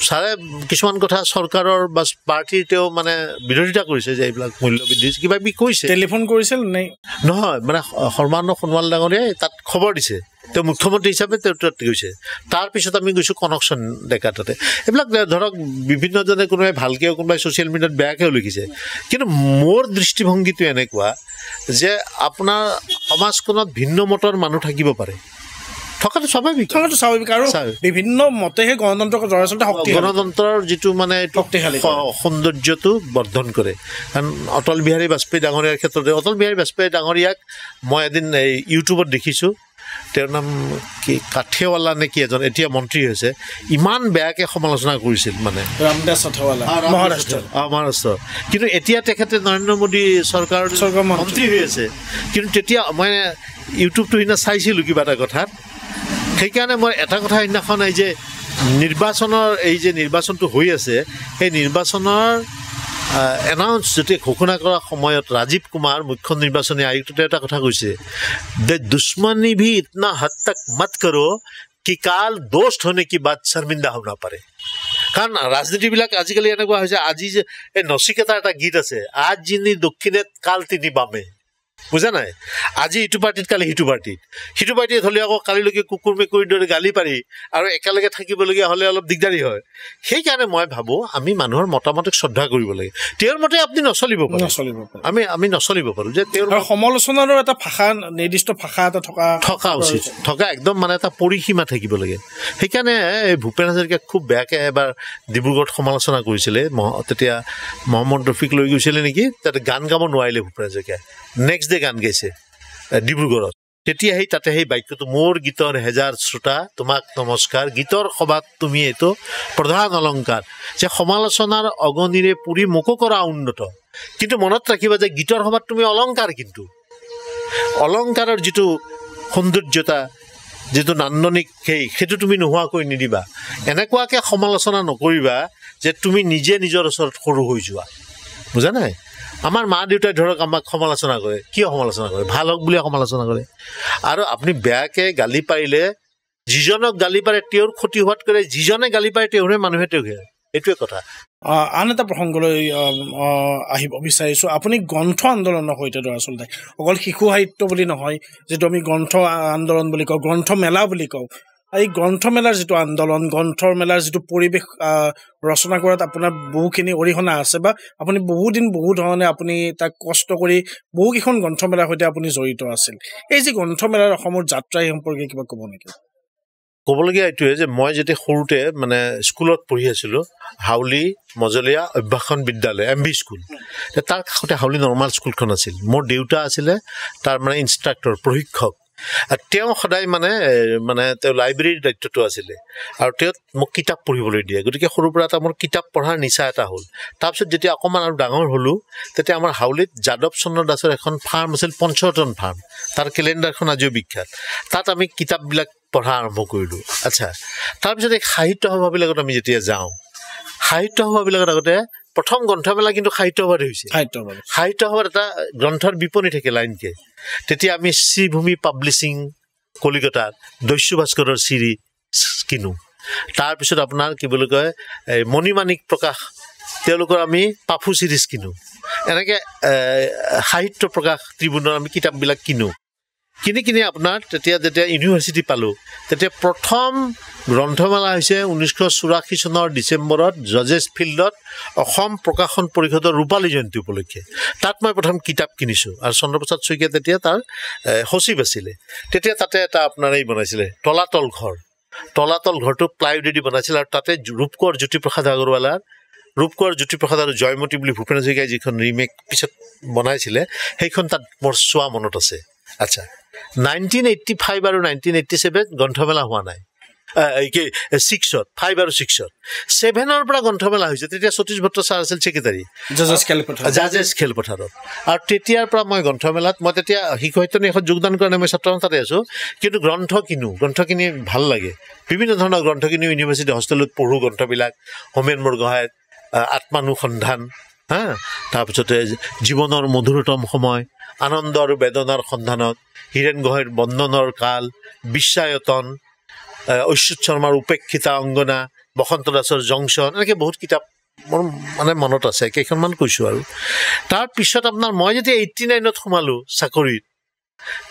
ছাৰে কিছুমান কথা চৰকাৰৰ বা পাৰ্টীৰ তেওঁ মানে বিৰোধিতা কৰিছে যে এইবিলাক মূল্যবৃদ্ধি কিবা কৈছে টেলিফোন কৰিছিল নে নহয় মানে সৰ্বানন্দ সোণোৱাল ডাঙৰীয়াই তাত খবৰ দিছে তেওঁ মুখ্যমন্ত্ৰী হিচাপে তেওঁ তাত গৈছে তাৰপিছত আমি গৈছোঁ কনকশ্যন ডেকা তাতে এইবিলাক ধৰক বিভিন্নজনে কোনোবাই ভালকৈও কোনোবাই ছ'চিয়েল মিডিয়াত বেয়াকৈও লিখিছে কিন্তু মোৰ দৃষ্টিভংগীটো এনেকুৱা যে আপোনাৰ সমাজখনত ভিন্ন মতৰ মানুহ থাকিব পাৰে থকাটো স্বাভাৱিক আৰু বিভিন্ন মতেহে গণতন্ত্ৰৰ যিটো মানে সৌন্দৰ্যটো বৰ্ধন কৰে কাৰণ অটল বিহাৰী বাজপেয়ী ডাঙৰীয়াৰ ক্ষেত্ৰতে অটল বিহাৰী বাজপেয়ী ডাঙৰীয়াক মই এদিন এই ইউটিউবত দেখিছোঁ তেওঁৰ নাম কি কাঠেৱালা নে কি এজন এতিয়া মন্ত্ৰী হৈছে ইমান বেয়াকৈ সমালোচনা কৰিছিল মানে মহাৰাষ্ট্ৰ কিন্তু এতিয়া তেখেতে নৰেন্দ্ৰ মোদী চৰকাৰৰ মন্ত্ৰী হৈ আছে কিন্তু তেতিয়া মই ইউটিউবটো সিদিনা চাইছিলোঁ কিবা এটা কথাত সেইকাৰণে মই এটা কথা সিদিনাখন এই যে নিৰ্বাচনৰ এই যে নিৰ্বাচনটো হৈ আছে সেই নিৰ্বাচনৰ এনাউন্স যেতিয়া ঘোষণা কৰাৰ সময়ত ৰাজীৱ কুমাৰ মুখ্য নিৰ্বাচনী আয়ুক্তই এটা কথা কৈছে যে দুশ্মনী ভি ইতনা হদ তক মত কৰো কি কাল দোষ্ট হোনে কি বাত শৰ্মিন্দা হ'ব নাপাৰে কাৰণ ৰাজনীতিবিলাক আজিকালি এনেকুৱা হৈছে আজি যে এই নচিকেতাৰ এটা গীত আছে আজ যিনি দক্ষিণে কাল তিনি বামে বুজা নাই আজি ইটো পাৰ্টিত কালি সিটো পাৰ্টিত হ'লে আকৌ কালিলৈকে কুকুৰ মেকুৰীৰ দৰে গালি পাৰি আৰু একেলগে থাকিবলগীয়া হ'লে অলপ দিগদাৰী হয় সেইকাৰণে মই ভাবোঁ আমি মানুহৰ মতামতক শ্ৰদ্ধা কৰিব লাগে তেওঁৰ মতে আপুনি নচলিব পাৰে আমি নচলিব পাৰোঁ যে তেওঁৰ সমালোচনাৰো এটা ভাষা নিৰ্দিষ্ট ভাষা এটা থকা উচিত থকা একদম মানে এটা পৰিসীমা থাকিব লাগে সেইকাৰণে এই ভূপেন হাজৰিকাক খুব বেয়াকৈ এবাৰ ডিব্ৰুগড়ত সমালোচনা কৰিছিলে তেতিয়া মহম্মদ ৰফিক লৈ গৈছিলে নেকি তাতে গান গাব নোৱাৰিলে ভূপেন হাজৰিকাই নেক্সট ডে গান গাইছে ডিব্ৰুগড়ত তেতিয়া তাতে সেই বাক্যটো মোৰ গীতৰ হেজাৰ শ্ৰোতা তোমাক নমস্কাৰ গীতৰ সভাত তুমি এইটো প্ৰধান অলংকাৰ যে সমালোচনাৰ অগণিৰে পুৰি মোকো কৰা উন্নত কিন্তু মনত ৰাখিবা যে গীতৰ সভাত তুমি অলংকাৰ কিন্তু অলংকাৰৰ যিটো সৌন্দৰ্যতা যিটো নান্দনিক সেইটো তুমি নোহোৱাকৈ নিদিবা এনেকুৱাকৈ সমালোচনা নকৰিবা যে তুমি নিজে নিজৰ ওচৰত সৰু হৈ যোৱা বুজা নাই আমাৰ মা দেউতাই ধৰক আমাক সমালোচনা কৰে কিয় সমালোচনা কৰে ভাল হওক বুলিয়ে সমালোচনা কৰে আৰু আপুনি বেয়াকৈ গালি পাৰিলে যিজনক গালি পাৰে তেওঁৰ ক্ষতি হোৱাত কৰে যিজনে গালি পাৰে তেওঁৰহে মানুহে তেওঁহে এইটোৱে কথা আন এটা প্ৰসংগলৈ আহিব বিচাৰিছোঁ আপুনি গ্ৰন্থ আন্দোলনৰ সৈতে আচলতে অকল শিশু সাহিত্য বুলি নহয় যিটো আমি গ্ৰন্থ আন্দোলন বুলি কওঁ গ্ৰন্থমেলা বুলি কওঁ এই গ্ৰন্থমেলাৰ যিটো আন্দোলন গ্ৰন্থমেলাৰ যিটো পৰিৱেশ ৰচনা কৰাত আপোনাৰ বহুখিনি অৰিহণা আছে বা আপুনি বহুদিন বহু ধৰণে আপুনি তাক কষ্ট কৰি বহুকেইখন গ্ৰন্থমেলাৰ সৈতে আপুনি জড়িত আছিল এই যি গ্ৰন্থমেলাৰ অসমৰ যাত্ৰা এই সম্পৰ্কে কিবা ক'ব নেকি ক'বলগীয়া এইটোৱে যে মই যেতিয়া সৰুতে মানে স্কুলত পঢ়ি আছিলোঁ হাউলি মজলীয়া অভ্যাসন বিদ্যালয় MV স্কুল তাৰ কাষতে হাউলি নৰ্মেল স্কুলখন আছিল মোৰ দেউতা আছিলে তাৰ মানে ইনষ্ট্ৰাক্টৰ প্ৰশিক্ষক তেওঁ সদায় মানে তেওঁ লাইব্ৰেৰীৰ দায়িত্বটো আছিলে আৰু তেওঁ মোক কিতাপ পঢ়িবলৈ দিয়ে গতিকে সৰুৰ পৰা এটা মোৰ কিতাপ পঢ়াৰ নিচা এটা হ'ল তাৰপিছত যেতিয়া অকণমান আৰু ডাঙৰ হ'লোঁ তেতিয়া আমাৰ হাউলিত যাদৱ চন্দ্ৰ দাসৰ এখন ফাৰ্ম আছিল পঞ্চৰতন ফাৰ্ম তাৰ কেলেণ্ডাৰখন আজিও বিখ্যাত তাত আমি কিতাপবিলাক পঢ়া আৰম্ভ কৰিলোঁ আচ্ছা তাৰপিছত এই সাহিত্য সভাবিলাকত আমি যেতিয়া যাওঁ সাহিত্য সভাবিলাকত আগতে প্ৰথম গ্ৰন্থমেলা কিন্তু সাহিত্য সভাতে হৈছে সাহিত্য সভাত এটা গ্ৰন্থৰ বিপণী থাকে লাইনকে তেতিয়া আমি শ্ৰীভূমি পাব্লিছিং কলিকতাত দস্যু ভাস্কৰৰ চিৰি কিনো তাৰপিছত আপোনাৰ কি বুলি কয় মণিমাণিক প্ৰকাশ তেওঁলোকৰ আমি পাফু চিৰিজ কিনো এনেকৈ সাহিত্য প্ৰকাশ ট্ৰিবিউনৰ আমি কিতাপবিলাক কিনো কিনি আপোনাৰ তেতিয়া যেতিয়া ইউনিভাৰ্চিটি পালোঁ তেতিয়া প্ৰথম গ্ৰন্থমেলা হৈছে 1984 চনৰ ডিচেম্বৰত জজেছ ফিল্ডত অসম প্ৰকাশন পৰিষদৰ ৰূপালী জয়ন্তী উপলক্ষে তাত মই প্ৰথম কিতাপ কিনিছোঁ আৰু চন্দ্ৰপ্ৰসাদ শইকীয়া তেতিয়া তাৰ সচিব আছিলে তেতিয়া তাতে এটা আপোনাৰ এই বনাইছিলে তলাতল ঘৰটো প্লাইউডেদি বনাইছিলে আৰু তাতে ৰূপকোঁৱৰ জ্যোতিপ্ৰসাদ আগৰৱালাৰ ৰূপকোঁৱৰ জ্যোতিপ্ৰসাদ আৰু জয়মতী বুলি ভূপেন হাজৰিকাই যিখন ৰিমেক পিছত বনাইছিলে সেইখন তাত মোৰ চোৱা মনত আছে আচ্ছা 1985 আৰু 1987 গ্ৰন্থমেলা হোৱা নাই 5 আৰু 6 7ৰ পৰা গ্ৰন্থমেলা হৈছে তেতিয়া সতীশ ভট্ট ছাৰ আছিল ছেক্ৰেটাৰী জাজেছ খেলপথাৰত আৰু তেতিয়াৰ পৰা মই গ্ৰন্থমেলাত মই তেতিয়া শিশু সাহিত্য নিয়াসত যোগদান কৰা নাই মই ছাত্ৰ সন্থাতে আছোঁ কিন্তু গ্ৰন্থ কিনি ভাল লাগে বিভিন্ন ধৰণৰ গ্ৰন্থ কিনি ইউনিভাৰ্চিটি হোষ্টেলত পঢ়োঁ গ্ৰন্থবিলাক হোমেন বৰগোহাঁইৰ আত্মানুসন্ধান তাৰপিছতে জীৱনৰ মধুৰতম সময় আনন্দ আৰু বেদনাৰ সন্ধানত হীৰেণ গোহাঁইৰ বন্দনৰ কাল বিশ্বায়তন ঐশ্বত শৰ্মাৰ উপেক্ষিতা অংগনা বসন্ত দাসৰ জংচন এনেকৈ বহুত কিতাপ মোৰ মানে মনত আছে কেইখনমান কৈছোঁ আৰু তাৰপিছত আপোনাৰ মই যেতিয়া 89ত সোমালোঁ চাকৰিত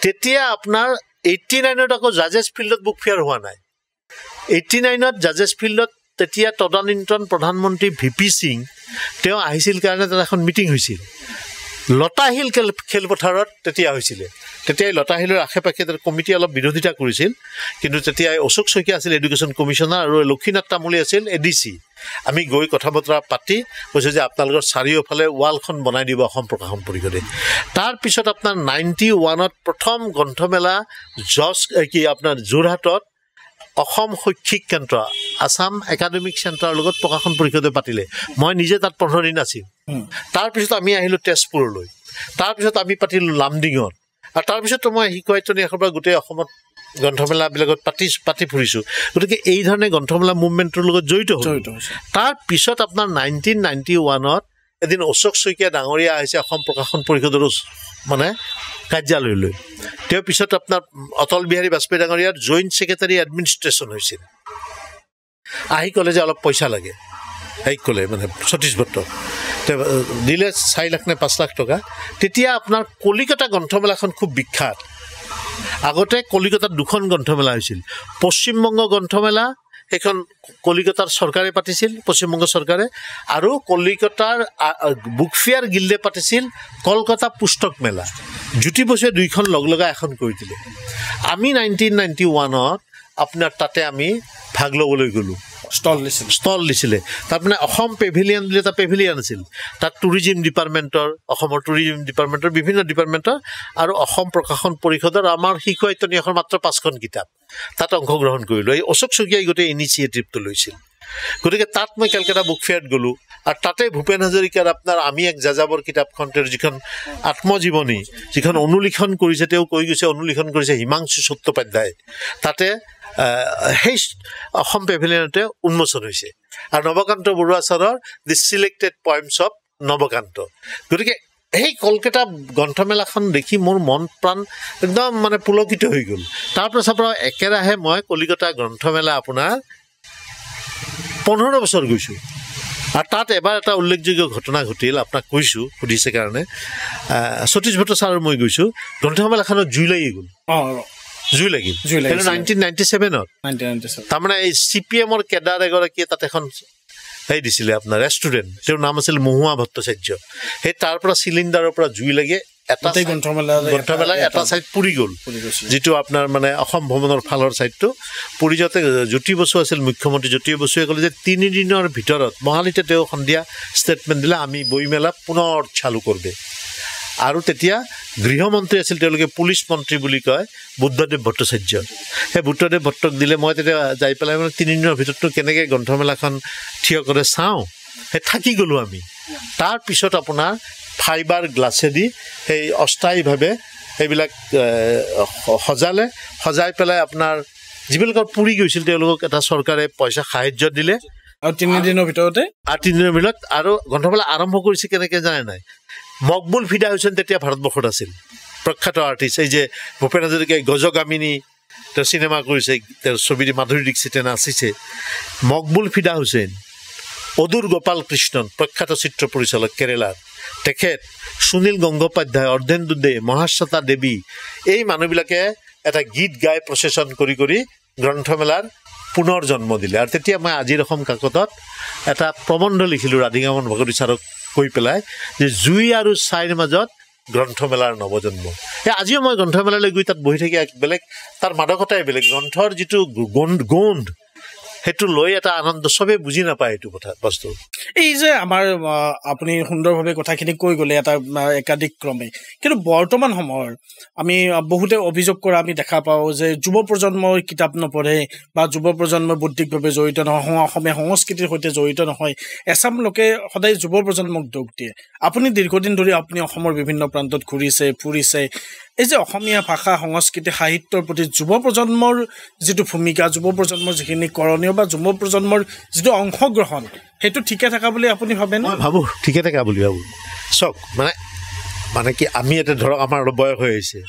তেতিয়া আপোনাৰ 89ত আকৌ জাজেছ ফিল্ডত বুক ফেয়াৰ হোৱা নাই 89ত জাজেছ ফিল্ডত তেতিয়া তদানীন্তন প্ৰধানমন্ত্ৰী VP সিং তেওঁ আহিছিল কাৰণে তাত এখন মিটিং হৈছিল লতাশিল খেলপথাৰত তেতিয়া হৈছিলে তেতিয়া এই লতাশিলৰ আশে পাশে তাৰ কমিটি অলপ বিৰোধিতা কৰিছিল কিন্তু তেতিয়া অশোক শইকীয়া আছিল এডুকেশ্যন কমিশ্যনাৰ আৰু লক্ষীনাথ তামুলী আছিল ADC আমি গৈ কথা বতৰা পাতি কৈছোঁ যে আপোনালোকৰ চাৰিওফালে ৱালখন বনাই দিব অসম প্ৰকাশন পৰিষদে তাৰপিছত আপোনাৰ 91ত প্ৰথম গ্ৰন্থমেলা আপোনাৰ যোৰহাটত অসম শৈক্ষিক কেন্দ্ৰ আছাম একাডেমিক চেণ্টাৰৰ লগত প্ৰকাশন পৰিষদে পাতিলে মই নিজে তাত 15 দিন আছিলোঁ তাৰপিছত আমি আহিলোঁ তেজপুৰলৈ তাৰপিছত আমি পাতিলোঁ লামডিঙত আৰু তাৰপিছতো মই শিশু সাহিত্য নিয়াসৰ পৰা গোটেই অসমত গ্ৰন্থমেলাবিলাকত পাতি ফুৰিছোঁ গতিকে এই ধৰণে গ্ৰন্থমেলা মুভমেণ্টৰ লগত জড়িত হ'ল তাৰপিছত আপোনাৰ 1991ত এদিন অশোক শইকীয়া ডাঙৰীয়া আহিছে অসম প্ৰকাশন পৰিষদৰ মানে কাৰ্যালয়লৈ তেওঁ পিছত আপোনাৰ অটল বিহাৰী বাজপেয়ী ডাঙৰীয়াৰ জইণ্ট ছেক্ৰেটাৰী এডমিনিষ্ট্ৰেশ্যন হৈছিল আহি ক'লে যে অলপ পইচা লাগে ক'লে মানে সতীশ ভট্ট দিলে 4 লাখ নে 5 লাখ টকা তেতিয়া আপোনাৰ কলিকতা গ্ৰন্থমেলাখন খুব বিখ্যাত আগতে কলিকতাত দুখন গ্ৰন্থমেলা হৈছিল পশ্চিমবংগ গ্ৰন্থমেলা এখন কলিকতাৰ চৰকাৰে পাতিছিল পশ্চিমবংগ চৰকাৰে আৰু কলিকতাৰ বুক ফেয়াৰ গিল্ডে পাতিছিল কলকাতা পুস্তক মেলা জ্যোতি বসুৱে দুইখন লগলগা এখন কৰি দিলে আমি 1991ত আপোনাৰ তাতে আমি ভাগ ল'বলৈ গ'লো ষ্টল দিছিলে তাৰমানে অসম পেভিলিয়ন বুলি এটা পেভিলিয়ন আছিল তাত টুৰিজিম ডিপাৰ্টমেণ্টৰ অসমৰ টুৰিজিম ডিপাৰ্টমেণ্টৰ বিভিন্ন ডিপাৰ্টমেণ্টৰ আৰু অসম প্ৰকাশন পৰিষদৰ আমাৰ শিশু আয়তনীয়ৰ মাত্ৰ 5খন কিতাপ তাত অংশগ্ৰহণ কৰিলোঁ এই অশোক চকীয়াই গোটেই ইনিচিয়েটিভটো লৈছিল গতিকে তাত মই কেলকাতা বুক ফেয়াৰত গ'লোঁ আৰু তাতে ভূপেন হাজৰিকাৰ আপোনাৰ আমি এক যাযাবৰ কিতাপখন তেওঁৰ যিখন আত্মজীৱনী যিখন অনুলিখন কৰিছে তেওঁ কৈ গৈছে অনুলিখন কৰিছে হিমাংশু চট্টোপাধ্যায় তাতে সেই অসম পেভিলিয়নতে উন্মোচন হৈছে আৰু নৱকান্ত বৰুৱা ছাৰৰ দি চিলেক্টেড পয়েমছ অফ নৱকান্ত গতিকে সেই কলকাতা গ্ৰন্থমেলাখন দেখি মোৰ মন প্ৰাণ একদম মানে পুলকিত হৈ গ'ল তাৰপাছৰ পৰা একেৰাহে মই কলিকতা গ্ৰন্থমেলা আপোনাৰ 15 বছৰ গৈছোঁ আৰু তাত এবাৰ এটা উল্লেখযোগ্য ঘটনা ঘটিল আপোনাক কৈছোঁ সুধিছে কাৰণে সতীশ ভট্ট ছাৰৰ মই গৈছোঁ গ্ৰন্থমেলাখনত জুই লাগি গ'ল জুই লাগিল 1997ত তাৰমানে এই CPMৰ কেডাৰ এগৰাকীয়ে তাত এখন সেই দিছিলে আপোনাৰ ৰেষ্টুৰেণ্ট তেওঁৰ নাম আছিল মহুৱা ভট্টাচাৰ্য সেই তাৰ পৰা চিলিণ্ডাৰৰ পৰা জুই লাগে এটা গ্ৰন্থমেলা এটা ছাইড পুৰি গ'ল যিটো আপোনাৰ মানে অসম ভ্ৰমণৰ ফালৰ ছাইডটো পুৰি যাওঁতে জ্যোতি বসু আছিল মুখ্যমন্ত্ৰী জ্যোতি বসুৱে ক'লে যে 3 দিনৰ ভিতৰত মহালিতে তেওঁ সন্ধিয়া ষ্টেটমেণ্ট দিলে আমি বইমেলা পুনৰ চালু কৰবে আৰু তেতিয়া গৃহমন্ত্ৰী আছিল তেওঁলোকে পুলিচ মন্ত্ৰী বুলি কয় বুদ্ধদেৱ ভট্টাচাৰ্য সেই বুদ্ধদেৱ ভট্টক দিলে মই তেতিয়া যাই পেলাই মানে 3 দিনৰ ভিতৰতো কেনেকৈ গ্ৰন্থমেলাখন থিয় কৰে চাওঁ সেই থাকি গ'লোঁ আমি তাৰপিছত আপোনাৰ ফাইবাৰ গ্লাছেদি সেই অস্থায়ীভাৱে সেইবিলাক সজাই পেলাই আপোনাৰ যিবিলাকৰ পুৰি গৈছিল তেওঁলোকক এটা চৰকাৰে পইচা সাহায্য দিলে আৰু 3 দিনৰ ভিতৰতে আৰু গ্ৰন্থমেলা আৰম্ভ কৰিছে কেনেকৈ জানে নাই মকবুল ফিদা হুছেইন তেতিয়া ভাৰতবৰ্ষত আছিল প্ৰখ্যাত আৰ্টিষ্ট এই যে ভূপেন হাজৰিকাই গজগামিনী তেওঁ চিনেমা কৰিছে তেওঁৰ ছবিটি মাধুৰী দীক্ষিতে নাচিছে মকবুল ফিদা হুছেইন অদূৰ গোপাল কৃষ্ণন প্ৰখ্যাত চিত্ৰ পৰিচালক কেৰেলাৰ তেখেত সুনীল গংগোপাধ্যায় অৰ্ধেন্দু দে মহাশ্বেতা দেৱী এই মানুহবিলাকে এটা গীত গাই প্ৰচেছন কৰি গ্ৰন্থমেলাৰ পুনৰ জন্ম দিলে আৰু তেতিয়া মই আজিৰ অসম কাকতত এটা প্ৰবন্ধ লিখিলোঁ ৰাধিকামন ভগৱতী ছাৰক কৈ পেলাই যে জুই আৰু ছাইৰ মাজত গ্ৰন্থমেলাৰ নৱজন্ম আজিও মই গ্ৰন্থমেলালৈ গৈ তাত বহি থাকি বেলেগ তাৰ মাদকতাই বেলেগ গ্ৰন্থৰ যিটো গোন্ধ সেইটো লৈ এটা আনন্দ চবেই বুজি নাপায় এইটো কথা বস্তু এই যে আমাৰ আপুনি সুন্দৰভাৱে কথাখিনি কৈ গ'লে এটা একাধিক ক্ৰমে কিন্তু বৰ্তমান সময়ৰ আমি বহুতে অভিযোগ কৰা আমি দেখা পাওঁ যে যুৱ প্ৰজন্মৰ কিতাপ নপঢ়ে বা যুৱ প্ৰজন্মৰ বৌদ্ধিকভাৱে জড়িত নহয় অসমীয়া সংস্কৃতিৰ সৈতে জড়িত নহয় এচাম লোকে সদায় যুৱ প্ৰজন্মক দোষ দিয়ে আপুনি দীৰ্ঘদিন ধৰি আপুনি অসমৰ বিভিন্ন প্ৰান্তত ঘূৰিছে ফুৰিছে এই যে অসমীয়া ভাষা সংস্কৃতি সাহিত্যৰ প্ৰতি যুৱ প্ৰজন্মৰ যিটো ভূমিকা যুৱ প্ৰজন্মৰ যিখিনি কৰণীয় বা যুৱ প্ৰজন্মৰ যিটো অংশগ্ৰহণ সেইটো ঠিকে থকা বুলি আপুনি ভাবেনে মই ভাবোঁ ঠিকে থকা বুলি ভাবোঁ চাওক মানে কি আমি এতিয়া ধৰক আমাৰ অলপ বয়স হৈ আহিছে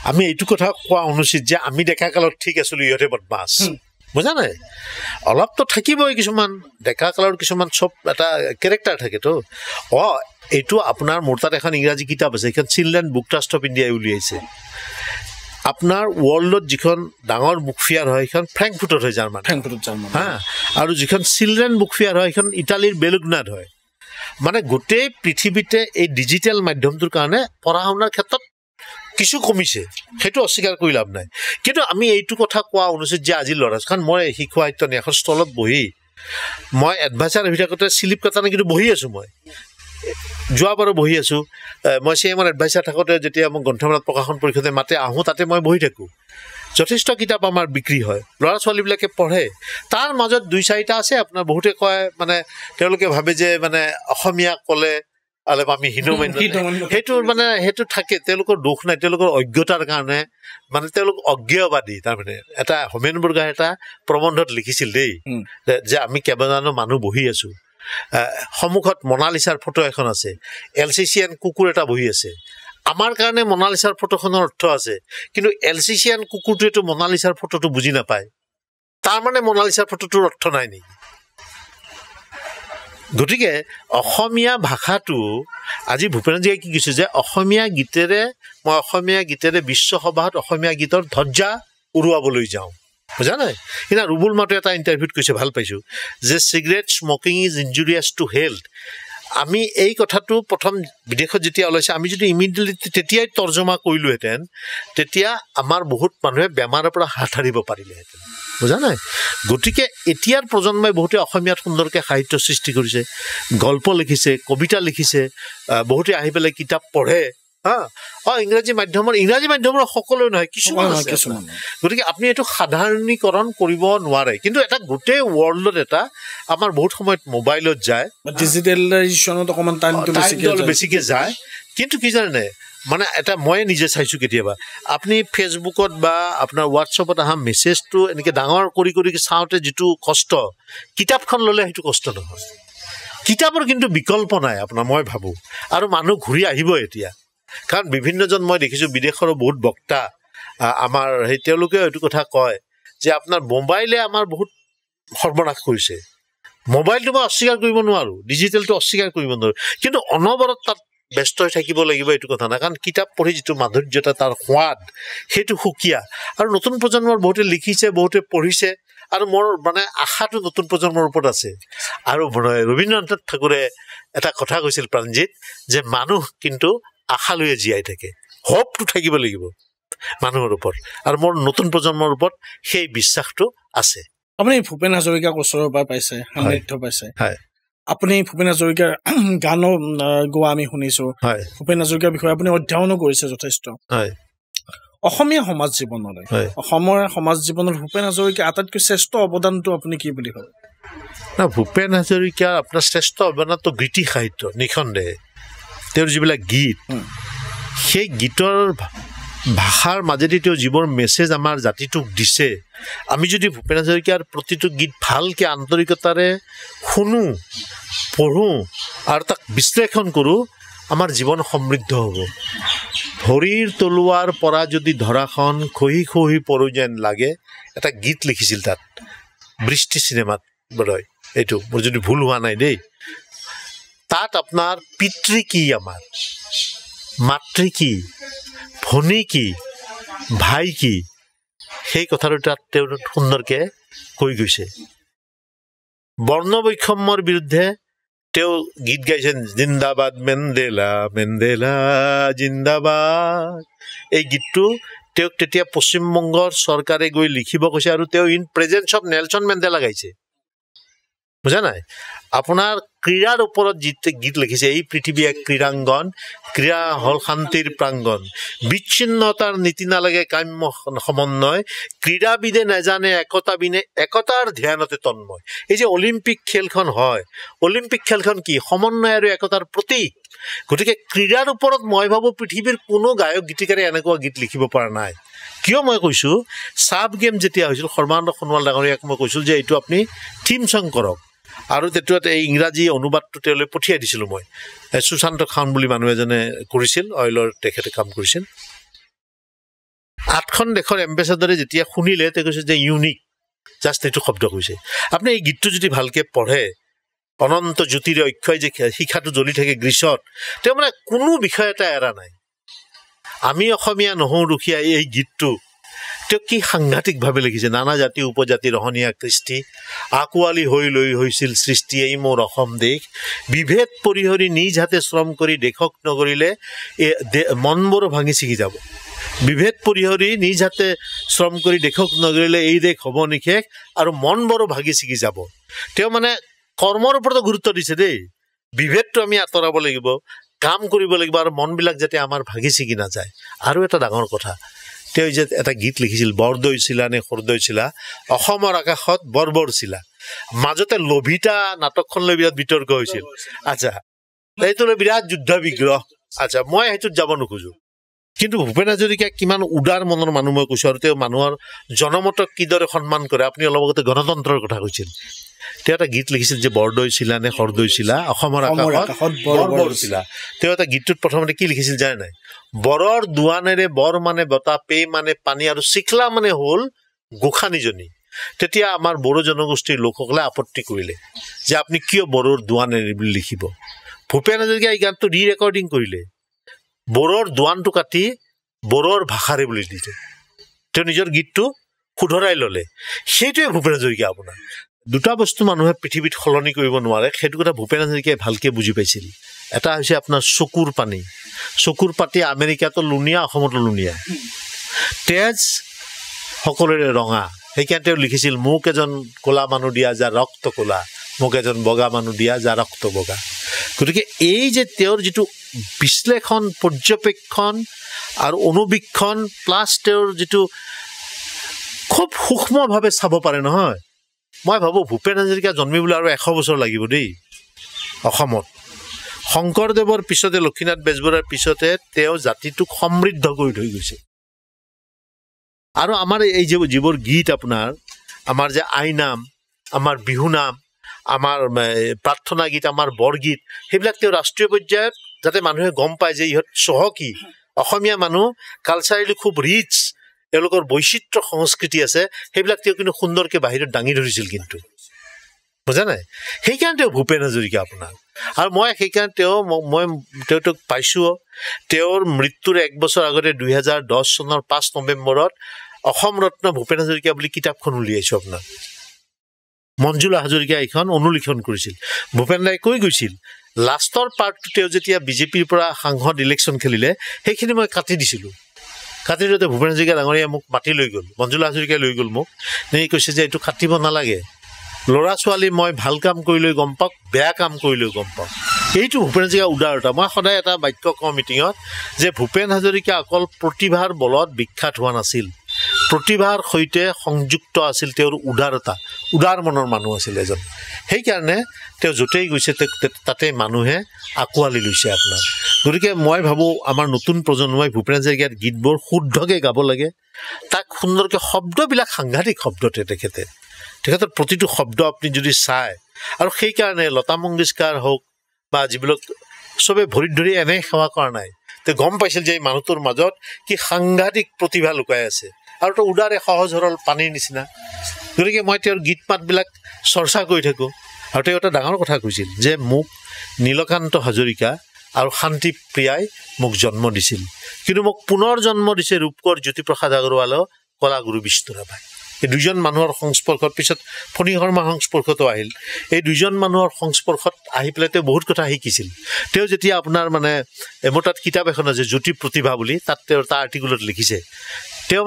আমি এইটো কথা কোৱা অনুচিত যে আমি ডেকা কালত ঠিক আছিলোঁ ইহঁতে বদমাছ বুজা নাই অলপতো থাকিবই কিছুমান ডেকা কালৰ কিছুমান চব এটা কেৰেক্টাৰ থাকেতো এইটো আপোনাৰ মোৰ তাত এখন ইংৰাজী কিতাপ আছে এইখন চিলড্ৰেন বুক ট্ৰাষ্ট অফ ইণ্ডিয়াই উলিয়াইছে আপোনাৰ ৱৰ্ল্ডত যিখন ডাঙৰ বুক ফেয়াৰ হয় সেইখন ফ্ৰেংকফুৰ্টত হয় জাৰ্মান হা আৰু যিখন চিলড্ৰেন বুক ফেয়াৰ হয় সেইখন ইটালীৰ বেলুগনাত হয় মানে গোটেই পৃথিৱীতে এই ডিজিটেল মাধ্যমটোৰ কাৰণে পঢ়া শুনাৰ ক্ষেত্ৰত কিছু কমিছে সেইটো অস্বীকাৰ কৰি লাভ নাই কিন্তু আমি এইটো কথা কোৱা অনুচিত যে আজি ল'ৰা কাৰণ মই শিশু সাহিত্য এখন ষ্টলত বহি মই এডভাইচাৰ হৈ থাকোঁতে শ্লিপ কটা নাই কিন্তু বহি আছোঁ মই যোৱাবাৰো বহি আছোঁ মই CMৰ এডভাইচাৰ থাকোঁতে যেতিয়া মোক গ্ৰন্থমেলাত প্ৰকাশন পৰিষদে মাতে আহোঁ তাতে মই বহি থাকোঁ যথেষ্ট কিতাপ আমাৰ বিক্ৰী হয় ল'ৰা ছোৱালীবিলাকে পঢ়ে তাৰ মাজত 2-4টা আছে আপোনাৰ বহুতে কয় মানে তেওঁলোকে ভাবে যে মানে অসমীয়া ক'লে অলপ আমি সেইটো থাকে তেওঁলোকৰ দুখ নাই তেওঁলোকৰ অজ্ঞতাৰ কাৰণে মানে তেওঁলোক অজ্ঞবাদী তাৰমানে এটা হোমেন বৰগোহাঁই এটা প্ৰবন্ধত লিখিছিল দেই যে আমি কেইবাজনো মানুহ বহি আছোঁ সন্মুখত মনালিছাৰ ফটো এখন আছে এলচিচিয়ান কুকুৰ এটা বহি আছে আমাৰ কাৰণে মনালিছাৰ ফটোখনৰ অৰ্থ আছে কিন্তু এলচিচিয়ান কুকুৰটোৱেতো মনালিছাৰ ফটোটো বুজি নাপায় তাৰমানে মনালিছাৰ ফটোটোৰ অৰ্থ নাই নেকি গতিকে অসমীয়া ভাষাটো আজি ভূপেন হাজৰিকাই কি কৈছে যে অসমীয়া গীতেৰে বিশ্বসভাত অসমীয়া গীতৰ ধ্বজা উৰুৱাবলৈ যাওঁ, বুজা নাই? কিন্তু ৰুবুল মাউতে এটা ইণ্টাৰভিউত কৈছে, ভাল পাইছোঁ, যে cigarette smoking is injurious to health. আমি এই কথাটো প্ৰথম বিদেশত যেতিয়া ওলাইছে, আমি যদি ইমিডিয়েটলি তেতিয়াই তৰ্জমা কৰিলোহেঁতেন, তেতিয়া আমাৰ বহুত মানুহে বেমাৰৰ পৰা হাত সাৰিব পাৰিলেহেঁতেন, বুজা নাই? গতিকে এতিয়াৰ প্ৰজন্মই বহুতে অসমীয়াত সুন্দৰকৈ সাহিত্য সৃষ্টি কৰিছে, গল্প লিখিছে, কবিতা লিখিছে, বহুতে আহি পেলাই কিতাপ পঢ়ে। ইংৰাজী মাধ্যমৰ সকলো নহয়, কিছুমান আছে। গতিকে আপুনি এইটো সাধাৰণীকৰণ কৰিব নোৱাৰে। কিন্তু এটা গোটেই ৱৰ্ল্ডত এটা আমাৰ বহুত সময়ত মোবাইলত যায়, ডিজিটেলাইজেশ্যনত অকণমান টাইমটো বেছিকৈ যায়। কিন্তু কি জানে, মানে এটা মই নিজে চাইছোঁ কেতিয়াবা, আপুনি ফেচবুকত বা আপোনাৰ হোৱাটছএপত অহা মেছেজটো এনেকৈ ডাঙৰ কৰি চাওঁতে যিটো কষ্ট, কিতাপখন ল'লে সেইটো কষ্ট নহয়। কিতাপৰ কিন্তু বিকল্প নাই আপোনাৰ, মই ভাবোঁ। আৰু মানুহ ঘূৰি আহিব এতিয়া, কাৰণ বিভিন্নজন মই দেখিছোঁ বিদেশৰো বহুত বক্তা আমাৰ তেওঁলোকে এইটো কথা কয় যে আপোনাৰ মোবাইলে আমাৰ বহুত সৰ্বনাশ কৰিছে। মোবাইলটো মই অস্বীকাৰ কৰিব নোৱাৰোঁ, ডিজিটেলটো অস্বীকাৰ কৰিব নোৱাৰোঁ, কিন্তু অনবৰত তাত ব্যস্ত হৈ থাকিব লাগিব এইটো কথা নাই। কাৰণ কিতাপ পঢ়ি যিটো মাধুৰ্যতা, তাৰ সোৱাদ, সেইটো সুকীয়া। আৰু নতুন প্ৰজন্মৰ বহুতে লিখিছে, বহুতে পঢ়িছে, আৰু মোৰ মানে আশাটো নতুন প্ৰজন্মৰ ওপৰত আছে। আৰু ৰবীন্দ্ৰনাথ ঠাকুৰে এটা কথা কৈছিল প্ৰাণজিত, যে মানুহ কিন্তু আশা লৈয়ে জীয়াই থাকে, হোপটো থাকিব লাগিব মানুহৰ ওপৰত। আৰু মোৰ নতুন প্ৰজন্মৰ ওপৰত সেই বিশ্বাসটো আছে। আপুনি ভূপেন হাজৰিকাক ওচৰৰ পৰা পাইছে, সান্নিধ্য পাইছে। আপুনি ভূপেন হাজৰিকাৰ গানো গোৱা আমি শুনিছোঁ, ভূপেন হাজৰিকাৰ বিষয়ে আপুনি অধ্যয়নো কৰিছে যথেষ্ট। অসমীয়া সমাজ জীৱনলৈ, অসমৰ সমাজ জীৱনত ভূপেন হাজৰিকাৰ আটাইতকৈ শ্ৰেষ্ঠ অৱদানটো আপুনি কি বুলি ভাবে? ভূপেন হাজৰিকাৰ আপোনাৰ শ্ৰেষ্ঠ অৱদানটো গীতি সাহিত্য, নিঃসন্দেহে। তেওঁৰ যিবিলাক গীত, সেই গীতৰ ভাষাৰ মাজেদি তেওঁ যিবোৰ মেছেজ আমাৰ জাতিটোক দিছে, আমি যদি ভূপেন হাজৰিকাৰ প্ৰতিটো গীত ভালকৈ আন্তৰিকতাৰে শুনো, পঢ়োঁ আৰু তাক বিশ্লেষণ কৰোঁ, আমাৰ জীৱন সমৃদ্ধ হ'ব। ভৰিৰ তলুৱাৰ পৰা যদি ধৰাখন খহি খহি পৰো যেন লাগে, এটা গীত লিখিছিল তাত, বৃষ্টি চিনেমাত বোধহয়, এইটো মোৰ যদি ভুল হোৱা নাই দেই। তাত আপোনাৰ পিতৃ কি, আমাৰ মাতৃ কি, ভনী কি, ভাই কি, সেই কথাটো তাত তেওঁ সুন্দৰকৈ কৈ গৈছে। বৰ্ণ বৈষম্যৰ বিৰুদ্ধে তেওঁ গীত গাইছে, জিন্দাবাদ মেণ্ডেলা, মেণ্ডেলা জিন্দাবাদ। এই গীতটো তেওঁক তেতিয়া পশ্চিমবংগৰ চৰকাৰে গৈ লিখিব কৈছে, আৰু তেওঁ in presence of Nelson Mandela গাইছে, বুজা নাই? আপোনাৰ ক্ৰীড়াৰ ওপৰত যিটো গীত লিখিছে, এই পৃথিৱী এক ক্ৰীড়াংগন, ক্ৰীড়া হ'ল শান্তিৰ প্ৰাংগণ, বিচ্ছিন্নতাৰ নীতি নালাগে কাম্য সমন্বয়, ক্ৰীড়াবিদে নাজানে একতা বিনে একতাৰ ধ্যানতে তন্ময়। এই যে অলিম্পিক খেলখন হয়, অলিম্পিক খেলখন কি? সমন্বয় আৰু একতাৰ প্ৰতীক। গতিকে ক্ৰীড়াৰ ওপৰত মই ভাবোঁ পৃথিৱীৰ কোনো গায়ক গীতিকাৰে এনেকুৱা গীত লিখিব পৰা নাই। কিয় মই কৈছোঁ, চাব গেম যেতিয়া হৈছিল, সৰ্বানন্দ সোণোৱাল ডাঙৰীয়াক মই কৈছিলোঁ যে এইটো আপুনি থিম ছং কৰক, আৰু তেতিয়া এই ইংৰাজী অনুবাদটো তেওঁলৈ পঠিয়াই দিছিলোঁ মই। সুশান্ত খান বুলি মানুহ এজনে কৰিছিল, অইলৰ তেখেতে কাম কৰিছিল। 8খন দেশৰ এম্বেচাডৰে যেতিয়া শুনিলে, তেওঁ কৈছে যে ইউনিক, জাষ্ট এইটো শব্দ কৈছে। আপুনি এই গীতটো যদি ভালকৈ পঢ়ে, অনন্ত জ্যোতিৰে অক্ষয় যে শিখাটো জ্বলি থাকে গ্ৰীচত, তেওঁ মানে কোনো বিষয় এটা এৰা নাই। আমি অসমীয়া নহওঁ দুখীয়া, এই গীতটো তেওঁ কি সাংঘাতিকভাৱে লিখিছে। নানা জাতি উপজাতি ৰহণীয়া কৃষ্টি, আঁকোৱালি হৈ লৈ হৈছিল সৃষ্টি এই মোৰ অসম দেশ, বিভেদ পৰিহৰি নিজ হাতে শ্ৰম কৰি দেশক নগৰিলে মনবোৰ ভাঙি ছিগি যাব। বিভেদ পৰিহৰি নিজ হাতে শ্ৰম কৰি দেশক নগৰিলে এই দেশ হ'ব নিশেষ, আৰু মনবোৰো ভাঙি ছিগি যাব। তেওঁ মানে কৰ্মৰ ওপৰতো গুৰুত্ব দিছে দেই। বিভেদটো আমি আঁতৰাব লাগিব, কাম কৰিব লাগিব, আৰু মনবিলাক যাতে আমাৰ ভাঙি ছিগি নাযায়। আৰু এটা ডাঙৰ কথা, তেওঁ যে এটা গীত লিখিছিল, বৰদৈ চিলা নে সৰদৈ চিলা, অসমৰ আকাশত বৰবৰ চিলা। মাজতে লভিতা নাটকখন লৈ বিৰাট বিতৰ্ক হৈছিল। আচ্ছা, এইটো লৈ বিৰাট যুদ্ধ বিগ্ৰহ। আচ্ছা, মই সেইটোত যাব নোখোজোঁ। কিন্তু ভূপেন হাজৰিকা কিমান উদাৰ মনৰ মানুহ মই কৈছোঁ, আৰু তেওঁ মানুহৰ জনমতক কিদৰে সন্মান কৰে। আপুনি অলপ আগতে গণতন্ত্ৰৰ কথা কৈছিল, তেওঁ এটা গীত লিখিছিল যে বৰদৈ চিলা নে সৰদৈ চিলা, অসমৰ আকাশত বৰবৰ চিলা। তেওঁ এটা গীতটোত প্ৰথমতে কি লিখিছিল জানে নাই? বৰৰ দুৱানেৰে বৰ মানে বতাহ, পে মানে পানী, আৰু চিখলা মানে হ'ল গোসানীজনী। তেতিয়া আমাৰ বড়ো জনগোষ্ঠীৰ লোকসকলে আপত্তি কৰিলে যে আপুনি কিয় বড়োৰ দোৱান বুলি লিখিব। ভূপেন হাজৰিকাই এই গানটো ৰি ৰেকৰ্ডিং কৰিলে, বড়োৰ দোৱানটো কাটি বড়োৰ ভাষাৰে বুলি দিছে, তেওঁ নিজৰ গীতটো শুধৰাই ল'লে। সেইটোৱে ভূপেন হাজৰিকা। আপোনাৰ দুটা বস্তু মানুহে পৃথিৱীত সলনি কৰিব নোৱাৰে, সেইটো কথা ভূপেন হাজৰিকাই ভালকৈ বুজি পাইছিল। এটা হৈছে আপোনাৰ চকুৰ পানী, চকুৰ পাতি আমেৰিকাতো লুণীয়া, অসমতো লুণীয়া, তেজ সকলোৰে ৰঙা। সেইকাৰণে তেওঁ লিখিছিল, মোক এজন ক'লা মানুহ দিয়া যাৰ ৰক্ত ক'লা, মোক এজন বগা মানুহ দিয়া যাৰ ৰক্ত বগা। গতিকে এই যে তেওঁৰ যিটো বিশ্লেষণ, পৰ্যবেক্ষণ আৰু অনুবীক্ষণ প্লাছ তেওঁৰ যিটো খুব সূক্ষ্মভাৱে চাব পাৰে নহয়, মই ভাবোঁ ভূপেন হাজৰিকা জন্মিবলৈ আৰু 100 বছৰ লাগিব দেই। অসমত শংকৰদেৱৰ পিছতে, লক্ষ্মীনাথ বেজবৰুৱাৰ পিছতে তেওঁ জাতিটোক সমৃদ্ধ কৰি থৈ গৈছে। আৰু আমাৰ এই যে যিবোৰ গীত আপোনাৰ, আমাৰ যে আইনাম, আমাৰ বিহুনাম, আমাৰ প্ৰাৰ্থনা গীত, আমাৰ বৰগীত, সেইবিলাক তেওঁ ৰাষ্ট্ৰীয় পৰ্যায়ত যাতে মানুহে গম পায় যে ইহঁত চহকী অসমীয়া মানুহ, কালচাৰেলি খুব ৰিচ, তেওঁলোকৰ বৈচিত্ৰ সংস্কৃতি আছে, সেইবিলাক তেওঁ কিন্তু সুন্দৰকৈ বাহিৰত দাঙি ধৰিছিল কিন্তু, বুজা নাই? সেইকাৰণে তেওঁ ভূপেন হাজৰিকা আপোনাৰ। আৰু মই সেইকাৰণে তেওঁক পাইছোঁ। তেওঁৰ মৃত্যুৰ 1 বছৰ আগতে 2010 চনৰ 5 নৱেম্বৰত অসম ৰত্ন ভূপেন হাজৰিকা বুলি কিতাপখন উলিয়াইছোঁ আপোনাৰ। মঞ্জুলা হাজৰিকাই এইখন অনুলিখন কৰিছিল। ভূপেন দাই কৈ গৈছিল, লাষ্টৰ পাৰ্টটো তেওঁ যেতিয়া বিজেপিৰ পৰা সাংসদ ইলেকশ্যন খেলিলে, সেইখিনি মই কাটি দিছিলোঁ। কাটি দিওঁতে ভূপেন হাজৰিকা ডাঙৰীয়াই মোক মাতি লৈ গ'ল, মঞ্জুলা হাজৰিকাই লৈ গ'ল মোক, নে কৈছে যে এইটো কাটিব নালাগে, ল'ৰা ছোৱালী মই ভাল কাম কৰিলৈ গম পাওক, বেয়া কাম কৰিলৈ গম পাওক। এইটো ভূপেন হাজৰিকাৰ উদাৰতা। মই সদায় এটা বাক্য কওঁ মিটিঙত যে ভূপেন হাজৰিকা অকল প্ৰতিভাৰ বলত বিখ্যাত হোৱা নাছিল, প্ৰতিভাৰ সৈতে সংযুক্ত আছিল তেওঁৰ উদাৰতা, উদাৰ মনৰ মানুহ আছিল এজন। সেইকাৰণে তেওঁ য'তেই গৈছে তাতে মানুহে আঁকোৱালি লৈছে আপোনাৰ। গতিকে মই ভাবোঁ আমাৰ নতুন প্ৰজন্মই ভূপেন হাজৰিকাৰ গীতবোৰ শুদ্ধকৈ গাব লাগে, তাক সুন্দৰকৈ, শব্দবিলাক সাংঘাতিক শব্দতে তেখেতৰ প্ৰতিটো শব্দ আপুনি যদি চায়। আৰু সেইকাৰণে লতা মংগেশকাৰ হওক বা যিবিলাক চবে ভৰিত ধৰি এনেই সেৱা কৰা নাই, তেওঁ গম পাইছিল যে এই মানুহটোৰ মাজত কি সাংঘাতিক প্ৰতিভা লুকাই আছে, আৰু তো উদাৰে সহজ সৰল পানীৰ নিচিনা। গতিকে মই তেওঁৰ গীত মাতবিলাক চৰ্চা কৰি থাকোঁ। আৰু তেওঁ এটা ডাঙৰ কথা কৈছিল যে মোক নীলকান্ত হাজৰিকা আৰু শান্তিপ্ৰিয়াই মোক জন্ম দিছিল, কিন্তু মোক পুনৰ জন্ম দিছে ৰূপকৰ জ্যোতিপ্ৰসাদ আগৰৱাল, কলাগুৰু বিষ্ণুৰাভাই। এই দুজন মানুহৰ সংস্পৰ্শত, পিছত ফণী শৰ্মাৰ সংস্পৰ্শতো আহিল, এই দুজন মানুহৰ সংস্পৰ্শত আহি পেলাই তেওঁ বহুত কথা শিকিছিল। তেওঁ যেতিয়া আপোনাৰ মোৰ তাত কিতাপ এখন আছে জ্যোতি প্ৰতিভা বুলি, তাত তেওঁৰ তাৰ আৰ্টিকুলত লিখিছে, তেওঁ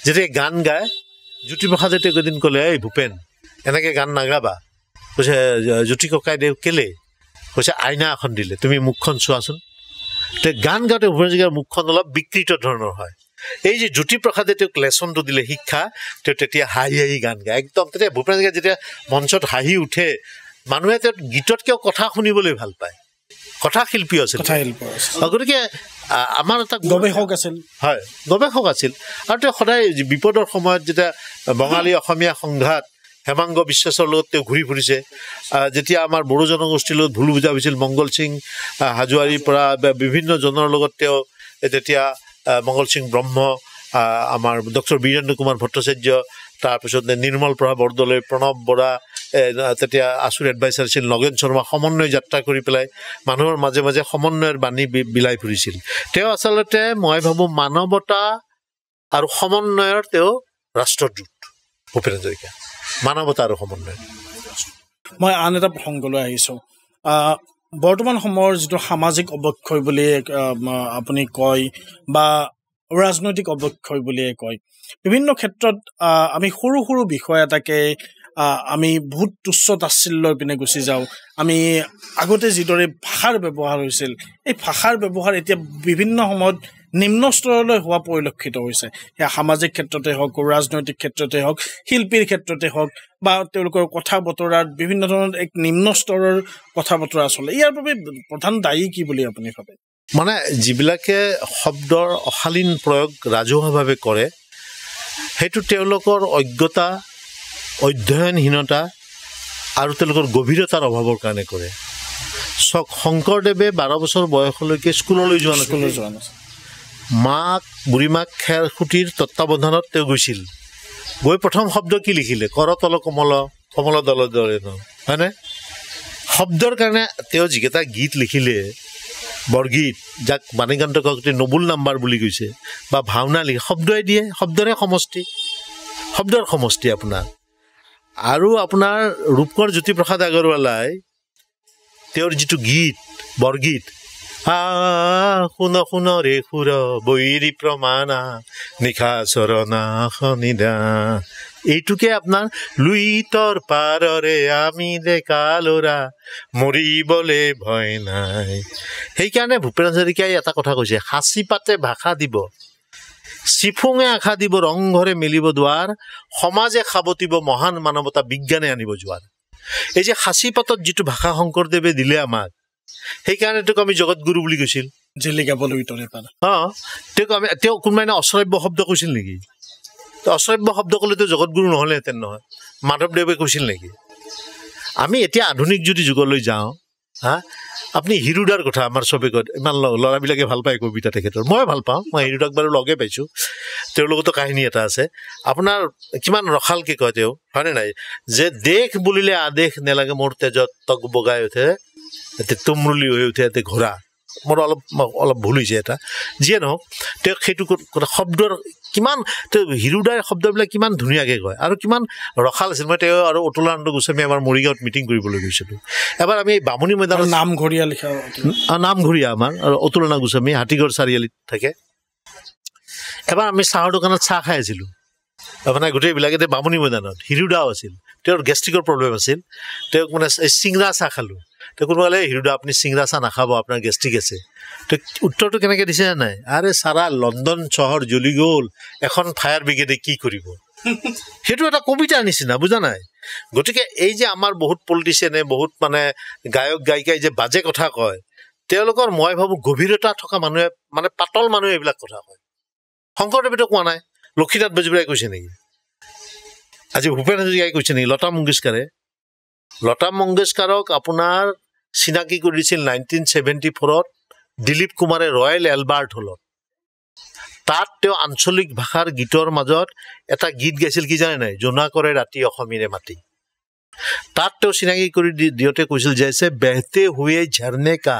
যেতিয়া গান গায়, জ্যোতিপ্ৰসাদে তেওঁক এদিন ক'লে, এই ভূপেন এনেকৈ গান নাগাবা। কৈছে জ্যোতি ককাই দেউ কেলে? কৈছে আইনা এখন দিলে, তুমি মুখখন চোৱাচোন। তেওঁ গান গাওঁতে ভূপেন হাজৰিকাৰ মুখখন অলপ বিকৃত ধৰণৰ হয়। এই যে জ্যোতিপ্ৰসাদে তেওঁক লেচনটো দিলে, শিক্ষা, তেওঁ তেতিয়া হাঁহি হাঁহি গান গায় একদম। তেতিয়া ভূপেন হাজৰিকা যেতিয়া মঞ্চত হাঁহি উঠে, মানুহে তেওঁ গীততকৈও কথা শুনিবলৈ ভাল পায়। কথা শিল্পী আছিল, গতিকে আমাৰ এটা গৱেষক আছিল। হয়, গৱেষক আছিল। আৰু তেওঁ সদায় বিপদৰ সময়ত যেতিয়া বঙালী অসমীয়া সংঘাত, হেমাংগ বিশ্বাসৰ লগত তেওঁ ঘূৰি ফুৰিছে, যেতিয়া আমাৰ বড়ো জনগোষ্ঠীৰ লগত ভুল বুজা হৈছিল, মংগল সিং হাজোৱাৰীৰ পৰা বিভিন্ন জনৰ লগত তেওঁ তেতিয়া মংগল সিং ব্ৰহ্ম, আমাৰ ডক্টৰ বীৰেন্দ্ৰ কুমাৰ ভট্টাচাৰ্য, তাৰপিছত নিৰ্মল প্ৰভা বৰদলৈ, প্ৰণৱ বৰা, তেতিয়া আছুৰ এডভাইচাৰ আছিল, নগেন শৰ্মা, সমন্বয় যাত্ৰা কৰি পেলাই মানুহৰ মাজে মাজে সমন্বয়ৰ বাণী বিলাই ফুৰিছিল। তেওঁ আচলতে মই ভাবোঁ মানৱতা আৰু সমন্বয়ৰ তেওঁ ৰাষ্ট্ৰদূত ভূপেন হাজৰিকা, মানৱতা আৰু সমন্বয়। মই আন এটা প্ৰসংগলৈ আহিছোঁ। বৰ্তমান সময়ৰ যিটো সামাজিক অৱক্ষয় বুলি আপুনি কয় বা ৰাজনৈতিক অৱক্ষয় বুলিয়ে কয়, বিভিন্ন ক্ষেত্ৰত আমি সৰু সৰু বিষয় এটাকে আমি বহুত তুচ্ছ তাচ্ছিল্যৰ পিনে গুচি যাওঁ। আমি আগতে যিদৰে ভাষাৰ ব্যৱহাৰ হৈছিল, এই ভাষাৰ ব্যৱহাৰ এতিয়া বিভিন্ন সময়ত নিম্ন স্তৰলৈ হোৱা পৰিলক্ষিত হৈছে। সেয়া সামাজিক ক্ষেত্ৰতে হওক, ৰাজনৈতিক ক্ষেত্ৰতে হওক, শিল্পীৰ ক্ষেত্ৰতে হওক, বা তেওঁলোকৰ কথা বতৰাত বিভিন্ন ধৰণৰ এক নিম্ন স্তৰৰ কথা বতৰা চলে। ইয়াৰ বাবে প্ৰধান দায়ী কি বুলি আপুনি ভাবে? যিবিলাকে শব্দৰ অশালীন প্ৰয়োগ ৰাজহুৱাভাৱে কৰে, সেইটো তেওঁলোকৰ অজ্ঞতা, অধ্যয়নহীনতা আৰু তেওঁলোকৰ গভীৰতাৰ অভাৱৰ কাৰণে কৰে। শংকৰদেৱে 12 বছৰ বয়সলৈকে স্কুললৈ যোৱা নাছিল। মাক বুঢ়ীমাক খেৰ খুঁটিৰ তত্বাৱধানত তেওঁ গৈছিল। গৈ প্ৰথম শব্দ কি লিখিলে কৰতল কমল কমল দল দলে ন হয়নে শব্দৰ কাৰণে তেওঁ যিকেইটা গীত লিখিলে বৰগীত যাক বাণীকান্ত কাকতি নবুল নাম্বাৰ বুলি কৈছে বা ভাওনা লিখে শব্দই দিয়ে শব্দৰে শব্দৰ সমষ্টি আপোনাৰ আৰু আপোনাৰ ৰূপকৰ জ্যোতিপ্ৰসাদ আগৰৱালাই তেওঁৰ যিটো গীত বৰগীত শুন শুন ৰে সুৰ বৈৰী প্ৰমাণা নিশা চৰণা শনিদা এইটোকে আপোনাৰ লুইতৰ পাৰৰে আমি ডেকা ল'ৰা মৰিবলে ভয় নাই সেইকাৰণে ভূপেন হাজৰিকাই এটা কথা কৈছে সাঁচি পাতে ভাষা দিব চিফুঙে আশা দিব ৰংঘৰে মেলিব দুৱাৰ সমাজে সাৱটিব মহান মানৱতা বিজ্ঞানে আনিব জোৱাৰ এই যে সাঁচি পাতত যিটো ভাষা শংকৰদেৱে দিলে আমাক সেইকাৰণে তেওঁক আমি জগতগুৰু বুলি কৈছিল তেওঁ কোনোবাই অশ্ৰব্য শব্দ কৈছিল নেকি অশ্ৰব্য শব্দ ক'লেতো জগতগুৰু নহ'লেহেঁতেন নহয় মাধৱদেৱে কৈছিল নেকি আমি এতিয়া আধুনিক যদি যুগলৈ যাওঁ আপুনি হিৰুদাৰ কথা আমাৰ চবে কয় ইমান ল'ৰাবিলাকে ভাল পায় কবিতা তেখেতৰ মই ভাল পাওঁ মই হিৰুদাক বাৰু লগে পাইছোঁ তেওঁৰ লগতো কাহিনী এটা আছে আপোনাৰ কিমান ৰসালকে কয় তেওঁ হয়নে নাই যে দেশ বুলিলে আদেশ নেলাগে মোৰ তেজত তক বগাই উঠে এতিয়া তুমৰুলি হৈ উঠে এতিয়া ঘোঁৰা মোৰ অলপ ভুল হৈছে এটা যিয়ে নহওক তেওঁক সেইটো শব্দৰ কিমান তেওঁ হিৰুদাৰ শব্দবিলাক কিমান ধুনীয়াকৈ কয় আৰু কিমান ৰসাল আছিল মই তেওঁ আৰু অতুলানন্দ গোস্বামী আমাৰ মৰিগাঁৱত মিটিং কৰিবলৈ গৈছিলোঁ এবাৰ আমি বামুণী মৈদানত নামঘৰীয়া লিখা নামঘৰীয়া আমাৰ আৰু অতুলানন্দ গোস্বামী হাতীগড় চাৰিআলিত থাকে এবাৰ আমি চাহৰ দোকানত চাহ খাই আছিলোঁ আপোনাৰ গোটেইবিলাকে এতিয়া বামুণী মৈদানত হিৰুদাও আছিল তেওঁৰ গেষ্ট্ৰিকৰ প্ৰব্লেম আছিল তেওঁক মানে চিংৰা চাহ খালোঁ তেওঁ কোনোবা ক'লে হিৰুদা আপুনি চিংৰা চাহ নাখাব আপোনাৰ গেষ্ট্ৰিক আছে তো উত্তৰটো কেনেকৈ দিছে নাই আৰে চাৰা লণ্ডন চহৰ জ্বলি গ'ল এখন ফায়াৰ ব্ৰিগেডে কি কৰিব সেইটো এটা কবিতাৰ নিচিনা বুজা নাই গতিকে এই যে আমাৰ বহুত পলিটিচিয়ানে বহুত মানে গায়ক গায়িকাই যে বাজে কথা কয় তেওঁলোকৰ মই ভাবোঁ গভীৰতা থকা মানুহে মানে পাতল মানুহে এইবিলাক কথা কয় শংকৰদেৱেতো কোৱা নাই লক্ষীনাথ বেজবৰুৱাই কৈছে নেকি আজি ভূপেন হাজৰিকাই কৈছে নেকি লতা মংগেশকাৰক আপোনাৰ চিনাকি কৰি দিছিল 1974 দিলীপ কুমাৰে ৰয়েল এলবাৰ্ট হলত তাত তেওঁ আঞ্চলিক ভাষাৰ গীতৰ মাজত এটা গীত গাইছিল কি জানে নাই জোনা কৰে ৰাতি অসমীৰে মাটি তাত তেওঁ চিনাকি কৰি দিওঁতে কৈছিল জেছে বেহতে হুৱে ঝৰনে কা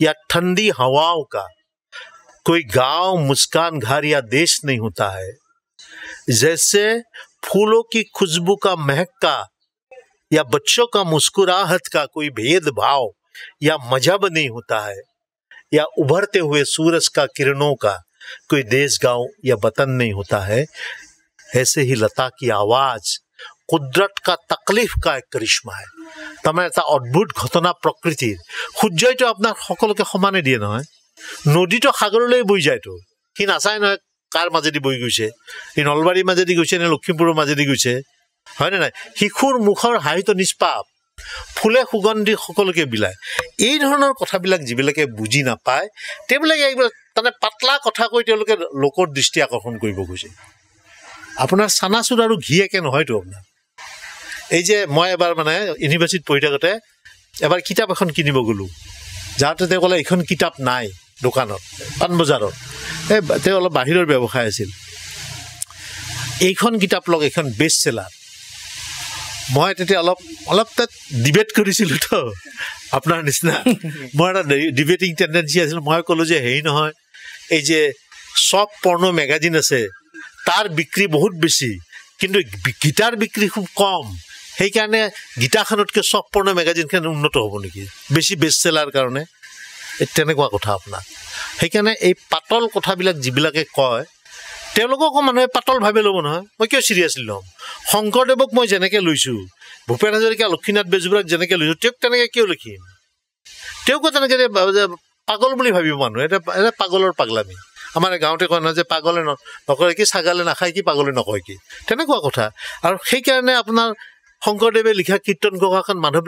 या ठंडी हवाओं का कोई गांव मुस्कान घर या देश नहीं होता है जैसे फूलों की खुशबू का महक का या बच्चों का मुस्कुराहट का कोई भेदभाव या मजहब नहीं होता है या उभरते हुए सूरज का किरणों का कोई देश गांव या वतन नहीं होता है ऐसे ही लता की आवाज कुदरत का तकलीफ का एक करिश्मा है তাৰমানে এটা অদ্ভুত ঘটনা প্ৰকৃতিৰ সূৰ্যইতো আপোনাক সকলোকে সমানে দিয়ে নহয় নদীটো সাগৰলৈ বৈ যায়তো সি নাচায় নহয় কাৰ মাজেদি বৈ গৈছে সি নলবাৰীৰ মাজেদি গৈছে নে লখিমপুৰৰ মাজেদি গৈছে হয়নে নাই শিশুৰ মুখৰ হাঁহিটো নিষ্পাপ ফুলে সুগন্ধি সকলোকে বিলায় এই ধৰণৰ কথাবিলাক যিবিলাকে বুজি নাপায় তেওঁবিলাকে এইবিলাক তাৰমানে পাতলা কথা কৈ তেওঁলোকে লোকৰ দৃষ্টি আকৰ্ষণ কৰিব খোজে আপোনাৰ চানাচুৰ আৰু ঘি একে নহয়তো আপোনাৰ এই যে মই এবাৰ মানে ইউনিভাৰ্চিটিত পঢ়ি থাকোঁতে এবাৰ কিতাপ এখন কিনিব গ'লোঁ যাওঁতে তেওঁ ক'লে এইখন কিতাপ নাই দোকানত পাণবজাৰত তেওঁ অলপ বাহিৰৰ ব্যৱসায় আছিল এইখন কিতাপ লওক এইখন বেষ্ট চেলাৰ মই তেতিয়া অলপ তাত ডিবেট কৰিছিলোঁ তো আপোনাৰ নিচিনা মই এটা ডিবেটিং টেণ্ডেঞ্চি আছিল মই ক'লোঁ যে হেৰি নহয় এই যে চব পৰ্ণ মেগাজিন আছে তাৰ বিক্ৰী বহুত বেছি কিন্তু গীতাৰ বিক্ৰী খুব কম সেইকাৰণে গীতাখনতকৈ চব পৰ্ণ মেগাজিনখন উন্নত হ'ব নেকি বেছি বেষ্ট চেলাৰ কাৰণে তেনেকুৱা কথা আপোনাৰ সেইকাৰণে এই পাতল কথাবিলাক যিবিলাকে কয় তেওঁলোককো মানুহে পাতলভাৱে ল'ব নহয় মই কিয় চিৰিয়াছলি ল'ম শংকৰদেৱক মই যেনেকৈ লৈছোঁ ভূপেন হাজৰিকা লক্ষীনাথ বেজবৰুৱাক যেনেকৈ লৈছোঁ তেওঁক তেনেকৈ কিয় লিখিম তেওঁকো তেনেকৈ পাগল বুলি ভাবিব মানুহে এটা পাগলৰ পাগলামি আমাৰ গাঁৱতে কয় নহয় যে পাগলে নকৰে কি ছাগালে নাখায় কি পাগলে নকয় কি তেনেকুৱা কথা আৰু সেইকাৰণে আপোনাৰ শংকৰদেৱে লিখা কীৰ্তন ঘোষাখন মাধৱ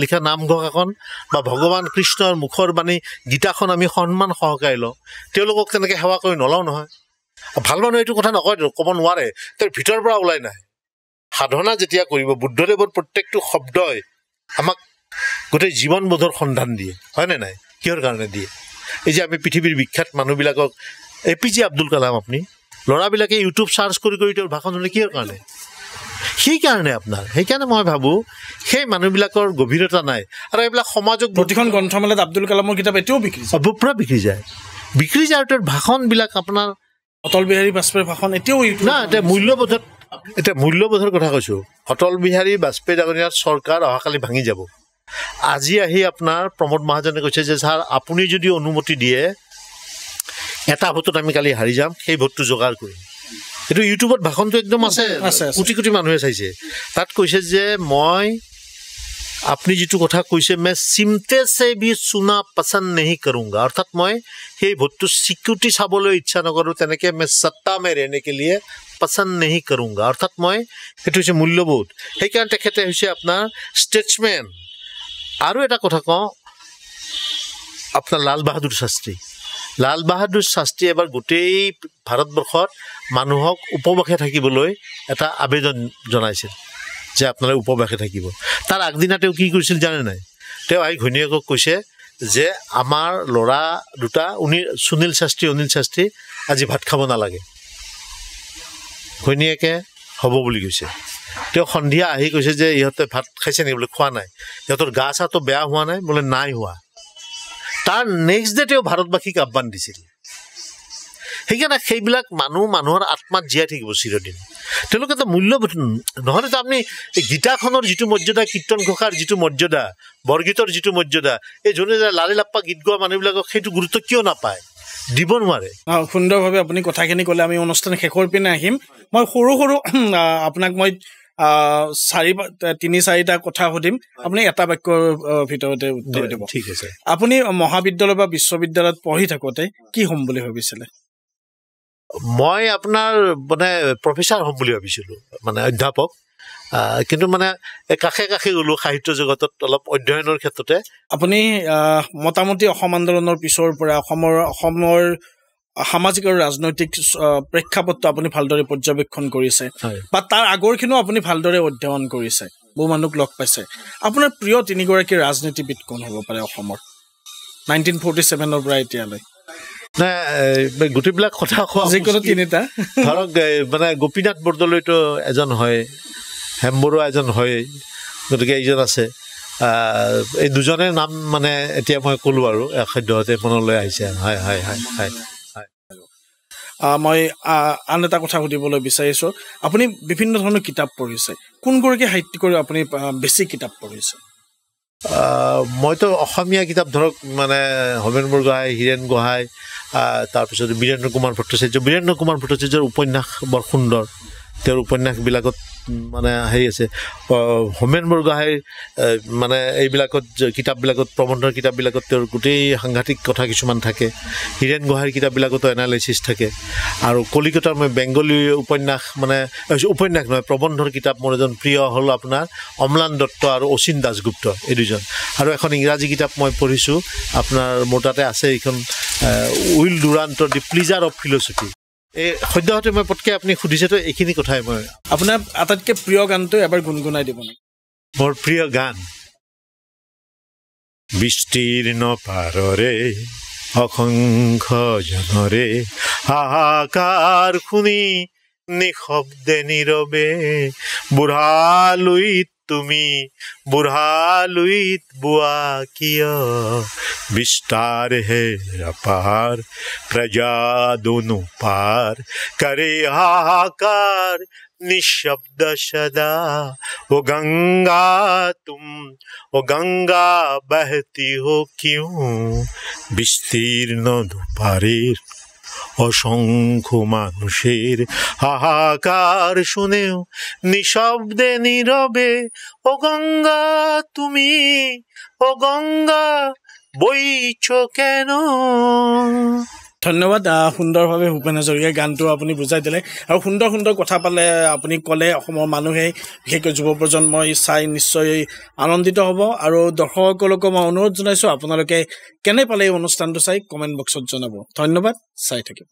লিখা নাম ঘোষাখন বা ভগৱান কৃষ্ণৰ মুখৰ বাণী গীতাখন আমি সন্মান সহকাৰে লওঁ তেওঁলোকক তেনেকৈ সেৱা কৰি নলওঁ নহয় ভাল মানুহে এইটো কথা নকয় ক'ব নোৱাৰে তেওঁৰ ভিতৰৰ পৰা ওলাই নাহে সাধনা যেতিয়া কৰিব বুদ্ধদেৱৰ প্ৰত্যেকটো শব্দই আমাক গোটেই জীৱনবোধৰ সন্ধান দিয়ে হয়নে নাই কিহৰ কাৰণে দিয়ে এই যে আমি পৃথিৱীৰ বিখ্যাত মানুহবিলাকক APJ আব্দুল কালাম আপুনি ল'ৰাবিলাকে ইউটিউব চাৰ্চ কৰি তেওঁৰ ভাষণ শুনে কিহৰ কাৰণে সেইকাৰণে মই ভাবোঁ সেই মানুহবিলাকৰ গভীৰতা নাই আৰু এইবিলাক সমাজক প্ৰতিখন গ্ৰন্থমেলাত আব্দুল কালামৰ কিতাপ এতিয়াও পূৰা বিক্ৰী যায় আৰু তেওঁৰ ভাষণবিলাক আপোনাৰ অটল বিহাৰী বাজপেয়ীৰ ভাষণ এতিয়াও না এতিয়া মূল্যবোধৰ কথা কৈছোঁ অটল বিহাৰী বাজপেয়ী ডাঙৰীয়াৰ চৰকাৰ অহাকালি ভাঙি যাব আজি আহি আপোনাৰ প্ৰমোদ মহাজনে কৈছে যে ছাৰ আপুনি যদি অনুমতি দিয়ে এটা ভোটত আমি কালি হাৰি যাম সেই ভোটটো যোগাৰ কৰিম এইটো ইউটিউবত ভাষণটো একদম আছে কোটি কোটি মানুহে চাইছে তাত কৈছে যে মই আপুনি যিটো কথা কৈছে মই চিমতে চে ভি শুনা পচন্দ নেহি কৰোঁগা অৰ্থাৎ মই সেই ভোটটো চিকিউৰিটি চাবলৈ ইচ্ছা নকৰোঁ তেনেকৈ মই সত্তা মে ৰেহনে কে লিয়ে পচন্দ নেহি কৰোঁগা অৰ্থাৎ মই সেইটো হৈছে মূল্যবোধ সেইকাৰণে তেখেতে হৈছে আপোনাৰ ষ্টেটছমেন আৰু এটা কথা কওঁ আপোনাৰ লাল বাহাদুৰ শাস্ত্ৰী এবাৰ গোটেই ভাৰতবৰ্ষত মানুহক উপবাসে থাকিবলৈ এটা আবেদন জনাইছিল যে আপোনালোকে উপবাসে থাকিব তাৰ আগদিনা তেওঁ কি কৰিছিল জানে নাই তেওঁ আহি ঘৈণীয়েকক কৈছে যে আমাৰ ল'ৰা দুটা সুনীল শাস্ত্ৰী অনিল শাস্ত্ৰী আজি ভাত খাব নালাগে ঘৈণীয়েকে হ'ব বুলি কৈছে তেওঁ সন্ধিয়া আহি কৈছে যে ইহঁতে ভাত খাইছে নেকি বোলে খোৱা নাই সিহঁতৰ গা চাটো বেয়া হোৱা নাই বোলে নাই হোৱা তাৰ নেক্সট ডে তেওঁ ভাৰতবাসীক আহ্বান দিছিল সেইকাৰণে সেইবিলাক মানুহৰ আত্মাত জীয়াই থাকিব চিৰদিন তেওঁলোকে এটা মূল্যবোধ নহ'লেতো আপুনি এই গীতাখনৰ যিটো মৰ্যাদা কীৰ্তন ঘোষাৰ যিটো মৰ্যাদা বৰগীতৰ যিটো মৰ্যাদা এই যোনে লালি লাপ্পা গীত গোৱা মানুহবিলাকক সেইটো গুৰুত্ব কিয় নাপায় দিব নোৱাৰে সুন্দৰভাৱে আপুনি কথাখিনি ক'লে আমি অনুষ্ঠান শেষৰ পিনে আহিম মই সৰু আপোনাক মই 3-4টা কথা সুধিম আপুনি এটা বাক্যৰ ভিতৰতে উত্তৰ দিব ঠিক আছে আপুনি মহাবিদ্যালয় বা বিশ্ববিদ্যালয়ত পঢ়ি থাকোঁতে কি হ'ম বুলি ভাবিছিলে মই আপোনাৰ মানে প্ৰফেচাৰ হ'ম বুলি ভাবিছিলোঁ মানে অধ্যাপক কিন্তু মানে কাষে গ'লোঁ সাহিত্য জগতত অলপ অধ্যয়নৰ ক্ষেত্ৰতে আপুনি মোটামুটি অসম আন্দোলনৰ পিছৰ পৰা অসমৰ সামাজিক আৰু ৰাজনৈতিক প্ৰেক্ষাপটটো আপুনি ভালদৰে পৰ্যবেক্ষণ কৰিছে বা তাৰ আগৰখিনিও আপুনি ভালদৰে অধ্যয়ন কৰিছে বহু মানুহক লগ পাইছে আপোনাৰ প্ৰিয় 3গৰাকী ৰাজনীতিবিদ কোন হ'ব পাৰে অসমৰ 1947 পৰা এতিয়ালৈ গোটেইবিলাক কথা কোৱা যিকোনো 3টা ধৰক মানে গোপীনাথ বৰদলৈতো এজন হয় হেম বৰুৱা এজন হয় গতিকে এইজন আছে এই দুজনে নাম মানে এতিয়া মই ক'লোঁ আৰু সদ্যহতে মনলৈ আহিছে হয় মই আন এটা কথা সুধিবলৈ বিচাৰিছোঁ আপুনি বিভিন্ন ধৰণৰ কিতাপ পঢ়িছে কোনগৰাকী সাহিত্যিকৰ আপুনি বেছি কিতাপ পঢ়িছে মইতো অসমীয়া কিতাপ ধৰক মানে হোমেন বৰগোহাঁই হীৰেণ গোহাঁই তাৰপিছত বীৰেন্দ্ৰ কুমাৰ ভট্টাচাৰ্যৰ উপন্যাস বৰ সুন্দৰ তেওঁৰ উপন্যাসবিলাকত মানে হেৰি আছে হোমেন বৰগোহাঁইৰ মানে এইবিলাকত কিতাপবিলাকত প্ৰবন্ধৰ কিতাপবিলাকত তেওঁৰ গোটেই সাংঘাতিক কথা কিছুমান থাকে হীৰেণ গোহাঁইৰ কিতাপবিলাকতো এনালাইচিছ থাকে আৰু কলিকতাৰ মই বেংগলী উপন্যাস নহয় প্ৰবন্ধৰ কিতাপ মোৰ এজন প্ৰিয় হ'ল আপোনাৰ অম্লান দত্ত আৰু অচিন দাসগুপ্ত এই দুজন আৰু এখন ইংৰাজী কিতাপ মই পঢ়িছোঁ আপোনাৰ মোৰ তাতে আছে এইখন উইল ডুৰাণ্টৰ দি প্লিজাৰ অফ ফিলচফি এই সদ্যহতে মই পটকৈ আপুনি সুধিছেতো এইখিনি কথাই মই আপোনাৰ আটাইতকৈ প্ৰিয় গানটো এবাৰ গুণগুণাই দিব নেকি মোৰ প্ৰিয় গান বিস্তীৰ্ণ পাৰৰে অসংখ্য জনৰে হাহাকাৰ শুনি নিশব্দে নীৰৱে বুঢ়ালুইত বোৱা কিয় বিস্তাৰ হে অপাৰ প্ৰজা দোনো পাৰ কৰে হাহাকাৰ নিঃশব্দ সদা ও গঙ্গা বহতি হো কিউ বিস্তীর্ণ দুপারের অসংখ্য মানুষের হাহাকার শুনেও নিঃশব্দে নীরবে ও গঙ্গা বইছ কেন ধন্যবাদ সুন্দৰভাৱে ভূপেন হাজৰিকাৰ গানটো আপুনি বুজাই দিলে আৰু সুন্দৰ কথা পালে আপুনি ক'লে অসমৰ মানুহে বিশেষকৈ যুৱ প্ৰজন্মই চাই নিশ্চয় আনন্দিত হ'ব আৰু দৰ্শকসকলকো মই অনুৰোধ জনাইছোঁ আপোনালোকে কেনে পালে এই অনুষ্ঠানটো চাই কমেণ্ট বক্সত জনাব ধন্যবাদ চাই থাকিব